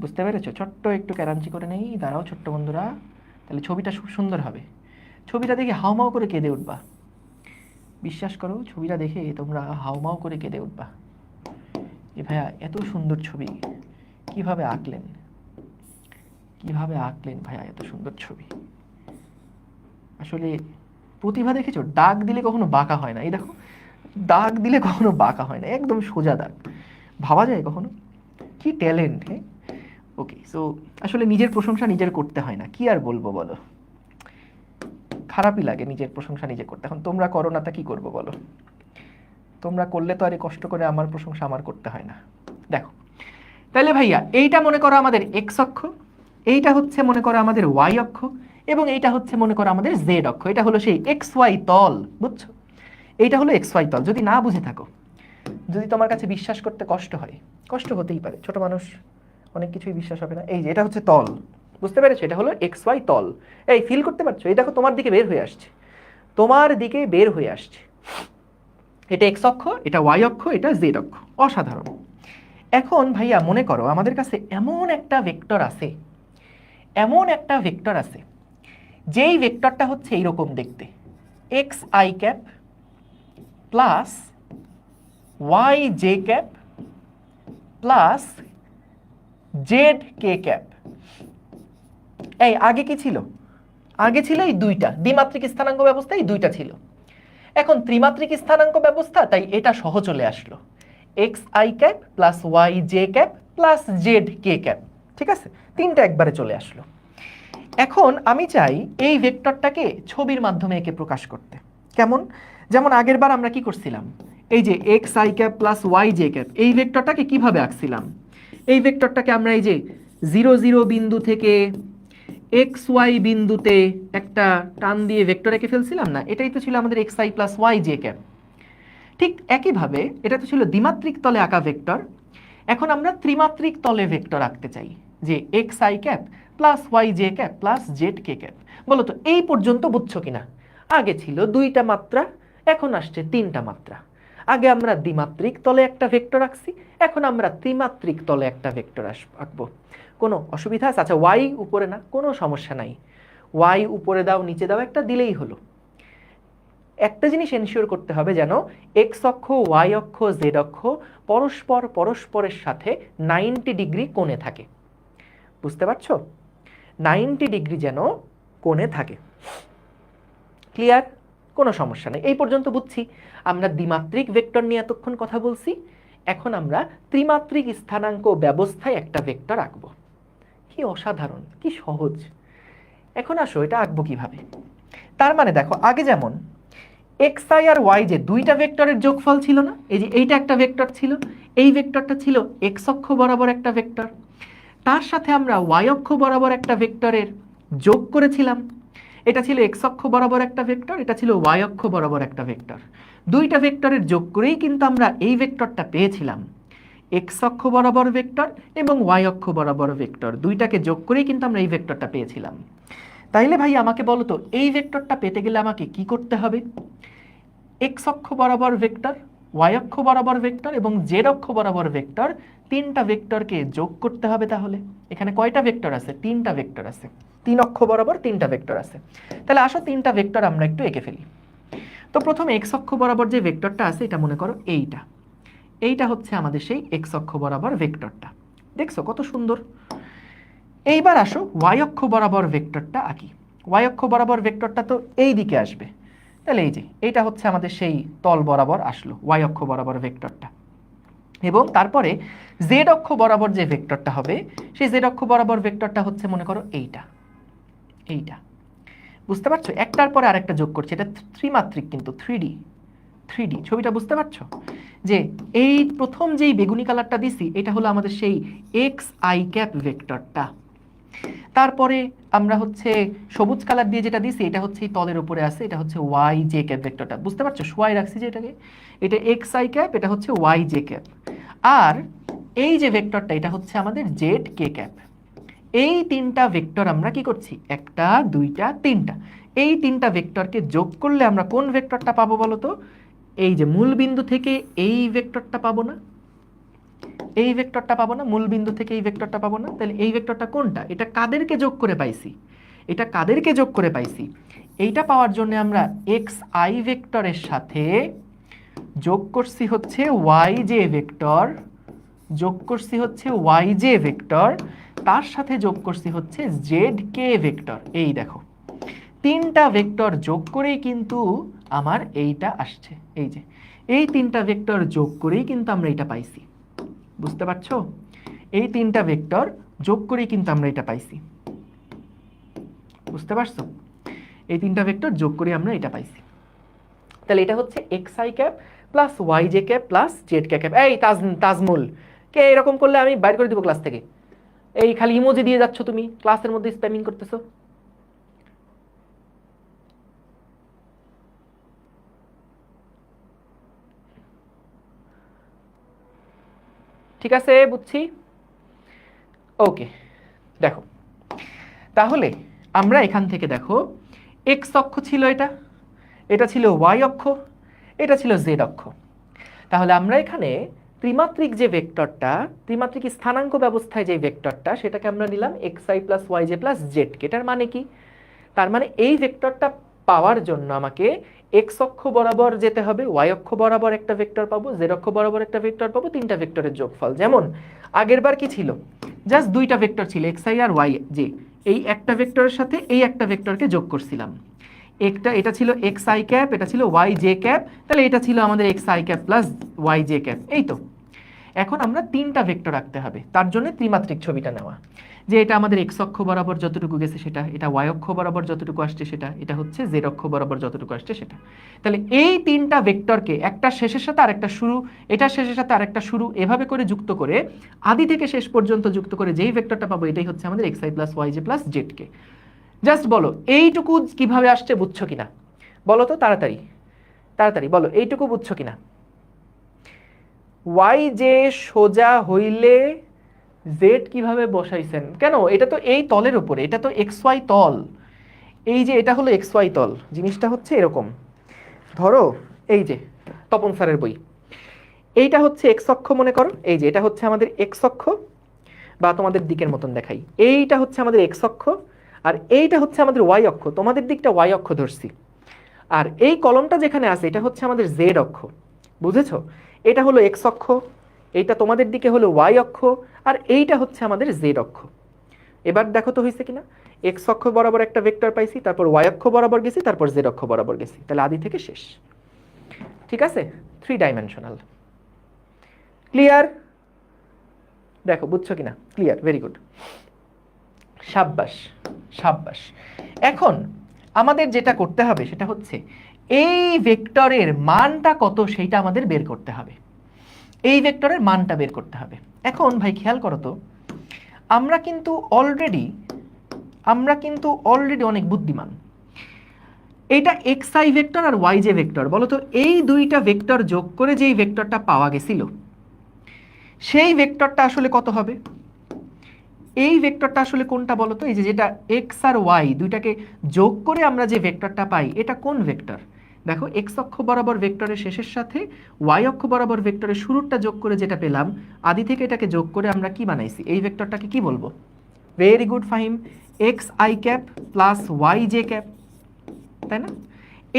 বুঝতে পেরেছো? ছোট্ট একটু ক্যারাঞ্চি করে নেই, দাঁড়াও ছোট্ট বন্ধুরা, তাহলে ছবিটা খুব সুন্দর হবে। ছবিটা দেখে হাউমাউ করে কেঁদে উঠবা, বিশ্বাস করো ছবিটা দেখে তোমরা হাউমাউ করে কেঁদে উঠবা। এ ভাইয়া এত সুন্দর ছবি কিভাবে আঁকলেন, কিভাবে আঁকলেন ভাইয়া এত সুন্দর ছবি। আসলে প্রতিভা দেখেছো, দাগ দিলে কখনো বাঁকা হয় না। এই দেখো দাগ দিলে কখনো বাঁকা হয় না, একদম সোজা দাগ, ভাবা যায় কখনো? কি ট্যালেন্ট! হ্যাঁ, ওকে। সো আসলে নিজের প্রশংসা নিজের করতে হয় না, কি আর বলবো বলো, খারাপই লাগে নিজের প্রশংসা নিজে করতে। এখন তোমরা করো না তা কি করবো বলো, তোমরা করলে তো আর কষ্ট করে আমার প্রশংসা আমার করতে হয় না। দেখো তাহলে ভাইয়া এইটা মনে করো আমাদের এক্স অক্ষ, এইটা হচ্ছে মনে করো আমাদের ওয়াই অক্ষ, এবং এইটা হচ্ছে মনে করো আমাদের জেড অক্ষ। এটা হলো সেই এক্স ওয়াই তল, বুঝছো? এইটা হলো এক্স ওয়াই তল। যদি না বুঝে থাকো, যদি তোমার কাছে বিশ্বাস করতে কষ্ট হয়, কষ্ট হতেই পারে, ছোট মানুষ, অনেক কিছুই বিশ্বাস হবে না। এই যে এটা হচ্ছে তল, বুঝতে পেরেছো? এটা হলো এক্স ওয়াই তল। এই ফিল করতে পারছো? এই দেখো তোমার দিকে বের হয়ে আসছে, তোমার দিকে বের হয়ে আসছে। এটা এক্স অক্ষ, এটা ওয়াই অক্ষ, এটা জেড অক্ষ। অসাধারণ। এখন ভাইয়া মনে করো আমাদের কাছে এমন একটা ভেক্টর আছে, এমন একটা ভেক্টর আছে যেই ভেক্টরটা হচ্ছে এইরকম দেখতে, X I cap plus Y J cap plus Z K cap. এই আগে কি ছিল? আগে ছিল এই দুইটা, দ্বিমাত্রিক স্থানাঙ্ক ব্যবস্থা এই দুইটা ছিল। এখন ত্রিমাত্রিক স্থানাঙ্ক ব্যবস্থা, তাই এটা সহ চলে আসলো, X I cap plus Y J cap plus Z K cap. ঠিক আছে, তিনটা একবারে চলে আসলো। এখন আমি চাই এই ভেক্টরটাকে ছবির মাধ্যমে একে প্রকাশ করতে। কেমন? যেমন আগের বার আমরা কি করছিলাম, এই যে X I cap plus Y J cap, এই ভেক্টরটাকে কিভাবে আঁকছিলাম? এই ভেক্টরটাকে আমরা এই যে 0 0 বিন্দু থেকে এক্স ওয়াই বিন্দুতে একটা টান দিয়ে ভেক্টর এঁকে ফেলছিলাম না? এটাই তো ছিল আমাদের X I plus Y J cap. ঠিক একইভাবে এটা তো ছিল দ্বিমাত্রিক তলে আঁকা ভেক্টর, এখন আমরা ত্রিমাত্রিক তলে ভেক্টর আঁকতে চাই, যে X I cap plus Y J cap plus Z K cap. বলো তো এই পর্যন্ত বুঝছো কিনা? আগে ছিল দুইটা মাত্রা, এখন আসছে তিনটা মাত্রা। আগে আমরা দ্বিমাত্রিক তলে একটা ভেক্টর আঁকছি, এখন আমরা ত্রিমাত্রিক তলে একটা ভেক্টর আঁকবো। কোনো অসুবিধা আছে? আচ্ছা, ওয়াই উপরে না, কোনো সমস্যা নাই, ওয়াই উপরে দাও নিচে দাও একটা দিলেই হলো। একটা জিনিস এনশিওর করতে হবে যেন এক্স অক্ষ, ওয়াই অক্ষ, জেড অক্ষ পরস্পরের সাথে 90 ডিগ্রি কোণে থাকে। বুঝতে পারছো? 90 ডিগ্রি যেন কোণে থাকে। ক্লিয়ার? কোনো সমস্যা নেই, এই পর্যন্ত বুঝছি। আমরা দ্বিমাত্রিক ভেক্টর নিয়ে এতক্ষণ কথা বলছি, এখন আমরা ত্রিমাত্রিক স্থানাঙ্ক ব্যবস্থায় একটা ভেক্টর আঁকবো। কি অসাধারণ, কি সহজ। এখন আসো এটা আঁকবো কিভাবে। তার মানে দেখো, আগে যেমন এক্স আই আর ওয়াই যে দুইটা ভেক্টরের যোগফল ছিল না, এই যে এইটা একটা ভেক্টর ছিল, এই ভেক্টরটা ছিল এক্স অক্ষ বরাবর একটা ভেক্টর, তার সাথে আমরা ওয়াই অক্ষ বরাবর একটা ভেক্টরের যোগ করেছিলাম। এটা ছিল এক্স অক্ষ বরাবর একটা ভেক্টর, এটা ছিল ওয়াই অক্ষ বরাবর একটা ভেক্টর। দুইটা ভেক্টরের যোগ করেই কিন্তু আমরা এই ভেক্টরটা পেয়েছিলাম। এক্স অক্ষ বরাবর ভেক্টর এবং ওয়াই অক্ষ বরাবর ভেক্টর, দুইটাকে যোগ করেই কিন্তু আমরা এই ভেক্টরটা পেয়েছিলাম। তাইলে ভাই আমাকে বলো তো, এই ভেক্টরটা পেতে গেলে আমাকে কি করতে হবে? এক্স অক্ষ বরাবর ভেক্টর, ওয়াই অক্ষ বরাবর ভেক্টর এবং জেড অক্ষ বরাবর ভেক্টর, তিনটা ভেক্টরকে যোগ করতে হবে। তাহলে এখানে কয়টা ভেক্টর আছে? তিনটা ভেক্টর আছে, তিন অক্ষ বরাবর তিনটা ভেক্টর আছে। তাহলে আসো তিনটা ভেক্টর আমরা একটু এঁকে ফেলি। তো প্রথমে এক্স অক্ষ বরাবর যে ভেক্টরটা আছে এটা মনে করো এইটা, এইটা হচ্ছে আমাদের সেই এক্স অক্ষ বরাবর ভেক্টরটা। দেখছো কত সুন্দর। এইবার আসো ওয়াই অক্ষ বরাবর ভেক্টরটা আঁকি। ওয়াই অক্ষ বরাবর ভেক্টরটা তো এই দিকে আসবে, তাহলে এই যে এইটা হচ্ছে আমাদের সেই তল বরাবর আসলো ওয়াই অক্ষ বরাবর ভেক্টরটা। এবং তারপরে জেড অক্ষ বরাবর যে ভেক্টরটা হবে, সেই জেড অক্ষ বরাবর ভেক্টরটা হচ্ছে মনে করো এইটা, এইটা। বুঝতে পারছো? একটার পরে আরেকটা যোগ করছে, এটা ত্রিমাত্রিক কিন্তু, 3D ছবিটা বুঝতে পারছো? যে এই প্রথম যেই বেগুনি কালারটা দিছি এটা হলো আমাদের সেই এক্স আই ক্যাপ ভেক্টরটা। তারপরে আমরা হচ্ছে সবুজ কালার দিয়ে যেটা দিছি এটা হচ্ছে এই তলের উপরে আছে, এটা হচ্ছে ওয়াই জে ক্যাপ ভেক্টরটা। বুঝতে পারছো? শোয়াই রাখছি যে এটাকে, এটা এক্স আই ক্যাপ, এটা হচ্ছে ওয়াই জে ক্যাপ। আর এই যে ভেক্টরটা এটা হচ্ছে আমাদের জেড কে ক্যাপ। এই তিনটা ভেক্টর আমরা কি করছি? একটা, দুইটা, তিনটা। এই তিনটা ভেক্টরকে যোগ করলে আমরা কোন ভেক্টরটা পাবো বলো তো? এই যে মূল বিন্দু থেকে এই ভেক্টরটা পাবো না, এই ভেক্টরটা পাবো না, মূল বিন্দু থেকে এই ভেক্টরটা পাবো না। তাহলে এই ভেক্টরটা কোনটা? এটা কাদেরকে যোগ করে পাইছি? এটা কাদেরকে যোগ করে পাইছি? এইটা পাওয়ার জন্য আমরা এক্স আই ভেক্টরের সাথে যোগ করছি হচ্ছে ওয়াই জে ভেক্টর, যোগ করছি হচ্ছে ওয়াই জে ভেক্টর, তার সাথে যোগ করছি হচ্ছে জেড কে ভেক্টর। এই দেখো তিনটা ভেক্টর যোগ করেই কিন্তু আমার এইটা আসছে। এই যে এই তিনটা ভেক্টর যোগ করেই কিন্তু আমরা এটা পাইছি। বুঝতে পারছো? এই তিনটা ভেক্টর যোগ করেই কিন্তু আমরা এটা পাইছি। বুঝতে পারছো? এই তিনটা ভেক্টর যোগ করে আমরা এটা পাইছি। তাহলে এটা হচ্ছে X I cap plus Y J cap plus Z K cap. এই তাজমুল, কে এরকম করলে আমি বাইর করে দিব ক্লাস থেকে। এই খালি ইমোজি দিয়ে যাচ্ছ তুমি, ক্লাসের মধ্যে স্প্যামিং করতেছো। ঠিক আছে, বুঝছি। ওকে, দেখো তাহলে আমরা এখান থেকে দেখো এক্স অক্ষ ছিল এটা, এটা ছিল ওয়াই অক্ষ, এটা ছিল জেড অক্ষ। তাহলে আমরা এখানে ত্রিমাত্রিক যে ভেক্টরটা, ত্রিমাত্রিক স্থানাঙ্ক ব্যবস্থায় যে ভেক্টরটা, সেটাকে আমরা নিলাম x I plus Y J plus Z কে। এটার মানে কি? তার মানে এই ভেক্টরটা পাওয়ার জন্য আমাকে এক্স অক্ষ বরাবর যেতে হবে, ওয়াই অক্ষ বরাবর একটা ভেক্টর পাবো, জেড অক্ষ বরাবর একটা ভেক্টর পাবো, তিনটা ভেক্টরের যোগফল। যেমন আগের বার কি ছিল? জাস্ট দুইটা ভেক্টর ছিল এক্স আই আর ওয়াই জে, এই একটা ভেক্টরের সাথে এই একটা ভেক্টরকে যোগ করছিলাম। এটা ছিল এক্স আই ক্যাপ, এটা ছিল ওয়াই জে ক্যাপ, তাহলে এটা ছিল আমাদের X I cap plus Y J cap. এই তো এখন আমরা তিনটা ভেক্টর রাখতে হবে, তার জন্য ত্রিমাত্রিক ছবিটা নেওয়া। যে এটা আমাদের এক্স অক্ষ বরাবর যতটুকু গেছে সেটা, এটা ওয়াই অক্ষ বরাবর যতটুকু আসছে সেটা, এটা হচ্ছে জেড অক্ষ বরাবর যতটুকু আসছে সেটা। তাহলে এই তিনটা ভেক্টরকে একটা শেষের সাথে আরেকটা শুরু, এটা শেষের সাথে আরেকটা শুরু, এভাবে করে যুক্ত করে আদি থেকে শেষ পর্যন্ত যুক্ত করে যেই ভেক্টরটা পাবো এটাই হচ্ছে আমাদের X I plus Y J plus Z K. Just বলো এইটুকু কিভাবে আসছে, বুঝছো কিনা? বলো তো তাড়াতাড়ি, তাড়াতাড়ি বলো এইটুকু বুঝছো কিনা? ওয়াই যে সোজা হইলে জেড কিভাবে বসাইছেন? কেন, এটা তো এই তলের উপরে, এটা তো এক্স ওয়াই তল। এই যে এটা হলো এক্স ওয়াই তল, জিনিসটা হচ্ছে এরকম। ধরো এই যে তপন স্যারের বই, এইটা হচ্ছে এক্স অক্ষ মনে করো, এই যে এটা হচ্ছে আমাদের এক্স অক্ষ, বা তোমাদের দিকের মতন দেখাই, এইটা হচ্ছে আমাদের এক্স অক্ষ, আর এইটা হচ্ছে আমাদের ওয়াই অক্ষ, তোমাদের দিকটা ওয়াই অক্ষ ধরছি। আর এই কলমটা যেখানে আছে এটা হচ্ছে আমাদের জেড অক্ষ, বুঝেছো? এটা হলো এক্স অক্ষ, এইটা তোমাদের দিকে হলো ওয়াই অক্ষ, আর এইটা হচ্ছে আমাদের জেড অক্ষ। এবার দেখো তো হয়েছে কিনা, এক্স অক্ষ বরাবর একটা ভেক্টর পাইছি, তারপর ওয়াই অক্ষ বরাবর গেছি, তারপর জেড অক্ষ বরাবর গেছি, তাহলে আদি থেকে শেষ। ঠিক আছে, 3 ডাইমেনশনাল। ক্লিয়ার? দেখো বুঝছো কিনা? ক্লিয়ার, ভেরি গুড, সাব্বাস সাব্বাস। এখন আমাদের যেটা করতে হবে সেটা হচ্ছে এই ভেক্টরের মানটা কত সেইটা আমাদের বের করতে হবে, এই ভেক্টরের মানটা বের করতে হবে। এখন ভাই খেয়াল করো তো, আমরা কিন্তু অলরেডি অনেক বুদ্ধিমান। এটা এক্স আই ভেক্টর আর ওয়াই জে ভেক্টর, বলো তো এই দুইটা ভেক্টর যোগ করে যেই ভেক্টরটা পাওয়া গেছিল সেই ভেক্টরটা আসলে কত হবে? এই ভেক্টরটা আসলে কোনটা বলো তো? এই যে যেটা এক্স আর ওয়াই দুইটাকে যোগ করে আমরা যে ভেক্টরটা পাই, এটা কোন ভেক্টর? দেখো এক্স অক্ষ বরাবর ভেক্টরের শেষের সাথে ওয়াই অক্ষ বরাবর ভেক্টরের শুরুটা যোগ করে যেটা পেলাম, আদি থেকে এটাকে যোগ করে আমরা কি বানাইছি, এই ভেক্টরটাকে কি বলবো? Very good Fahim, X I cap plus Y J cap, তাই না?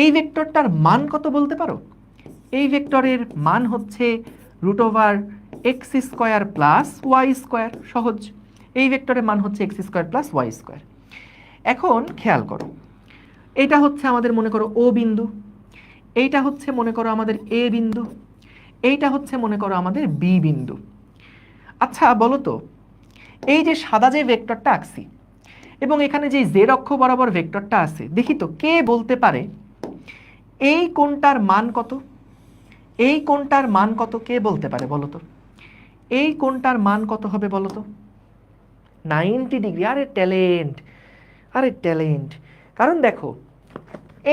এই ভেক্টরটার মান কত বলতে পারো? এই ভেক্টরের মান হচ্ছে root over x square plus Y square, সহজ। এই ভেক্টরের মান হচ্ছে X square plus Y square. এখন খেয়াল করো, এইটা হচ্ছে আমাদের মনে করো ও বিন্দু, এইটা হচ্ছে মনে করো আমাদের এ বিন্দু, এইটা হচ্ছে মনে করো আমাদের বি বিন্দু। আচ্ছা বলো তো, এই যে সাদা যে ভেক্টরটা আঁকছি এবং এখানে যে জেড অক্ষ বরাবর ভেক্টরটা আছে, দেখি তো কে বলতে পারে এই কোণটার মান কত? এই কোণটার মান কত কে বলতে পারে বলো তো? এই কোণটার মান কত হবে বলো তো? 90 ডিগ্রি। আরে ট্যালেন্ট, আরে ট্যালেন্ট। কারণ দেখো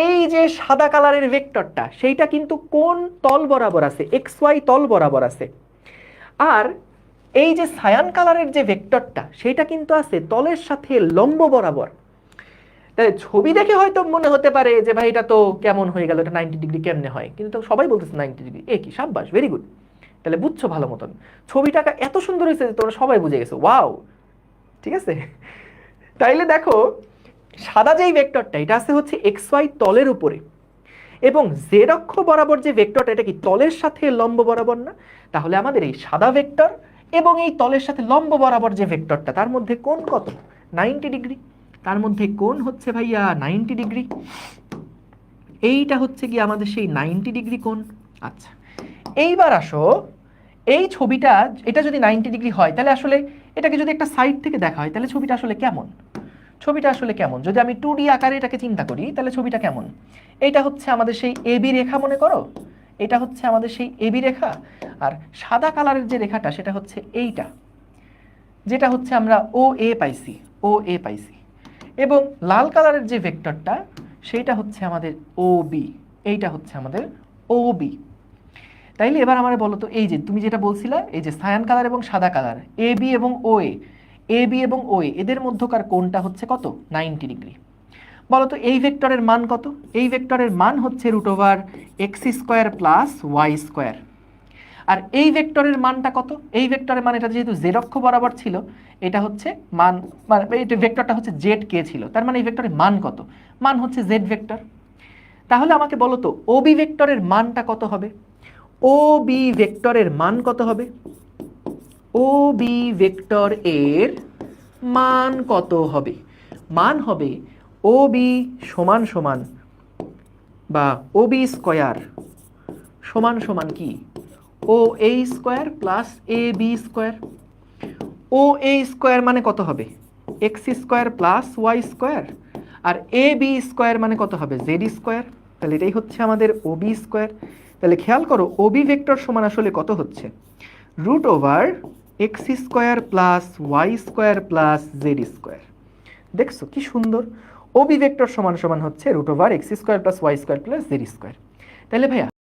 এই যে সাদা কালারের ভেক্টরটা সেইটা কিন্তু কোন তল বরাবর আছে? এক্স ওয়াই তল বরাবর আছে। আর এই যে সায়ান কালারের যে ভেক্টরটা সেইটা কিন্তু আছে তলের সাথে লম্ব বরাবর। তাহলে ছবি দেখে হয়তো মনে হতে পারে যে ভাই এটা তো কেমন হয়ে গেল, এটা 90 ডিগ্রি কেমনে হয়, কিন্তু সবাই বলতেছে 90 ডিগ্রি। এ কি, সাব্বাস, ভেরি গুড। তাহলে বুঝছো ভালো মতন, ছবিটাকে এত সুন্দর হয়েছে যে তোমরা সবাই বুঝে গেছো, ওয়াও। ঠিক আছে, তাইলে দেখো সাদা যেই ভেক্টরটা এটা আছে হচ্ছে এক্স ওয়াই তলের উপরে, এবং জেড অক্ষ বরাবর যে ভেক্টরটা এটা কি তলের সাথে লম্ব বরাবর না? তাহলে আমাদের এই সাদা ভেক্টর এবং এই তলের সাথে লম্ব বরাবর যে ভেক্টরটা তার মধ্যে কোণ কত? 90 ডিগ্রি। তার মধ্যে কোণ হচ্ছে ভাইয়া 90 ডিগ্রি। এইটা হচ্ছে কি আমাদের সেই 90 ডিগ্রি কোণ। আচ্ছা এইবার আসো, এই ছবিটা এটা যদি 90 ডিগ্রি হয় তাহলে আসলে এটাকে যদি একটা সাইড থেকে দেখা হয় তাহলে ছবিটা আসলে কেমন? ছবিটা আসলে কেমন যদি আমি 2D আকারে এটাকে চিন্তা করি তাহলে ছবিটা কেমন? এইটা হচ্ছে আমাদের সেই এবি রেখা মনে করো, এটা হচ্ছে আমাদের সেই এবি রেখা, আর সাদা কালারের যে রেখাটা সেটা হচ্ছে এইটা, যেটা হচ্ছে আমরা ও এ পাইছি, ও এ পাইছি, এবং লাল কালারের যে ভেক্টরটা সেইটা হচ্ছে আমাদের ও বি, এইটা হচ্ছে আমাদের ও বি। তাইলে এবার আমার বলো তো, এই যে তুমি যেটা বলছিলা এই যে সায়ান কালার এবং সাদা কালার, এ বি এবং ও এ, এ বি এবং ও এ এদের মধ্যকার কোণটা হচ্ছে কত? 90 ডিগ্রি। বলো তো এই ভেক্টরের মান কত? এই ভেক্টরের মান হচ্ছে root over x square plus Y square. আর এই ভেক্টরের মানটা কত? এই ভেক্টরের মান, এটা যেহেতু জেড অক্ষ বরাবর ছিল, এটা হচ্ছে মান, মানে এই ভেক্টরটা হচ্ছে জেড কে ছিল, তার মানে এই ভেক্টরের মান কত? মান হচ্ছে জেড ভেক্টর। তাহলে আমাকে বলো তো ও বি ভেক্টরের মানটা কত হবে? ও বি ভেক্টরের মান কত হবে? ও বি ভেক্টর এর মান কত হবে? মান হবে ও বি সমান সমান, বা ও বি স্কোয়ার সমান সমান কি? O A square plus A B square. O A square মানে কত হবে? X square plus Y square. আর এ বি স্কোয়ার মানে কত হবে? Z square. তাহলে এটাই হচ্ছে আমাদের ও বি স্কোয়ার। তাহলে খেয়াল করো ও বি ভেক্টর সমান আসলে কত হচ্ছে? Root over x square plus Y square plus Z square. দেখছো কি সুন্দর, ও বি ভেক্টর সমান সমান হচ্ছে root over x square plus Y square plus Z square. তাহলে ভাইয়া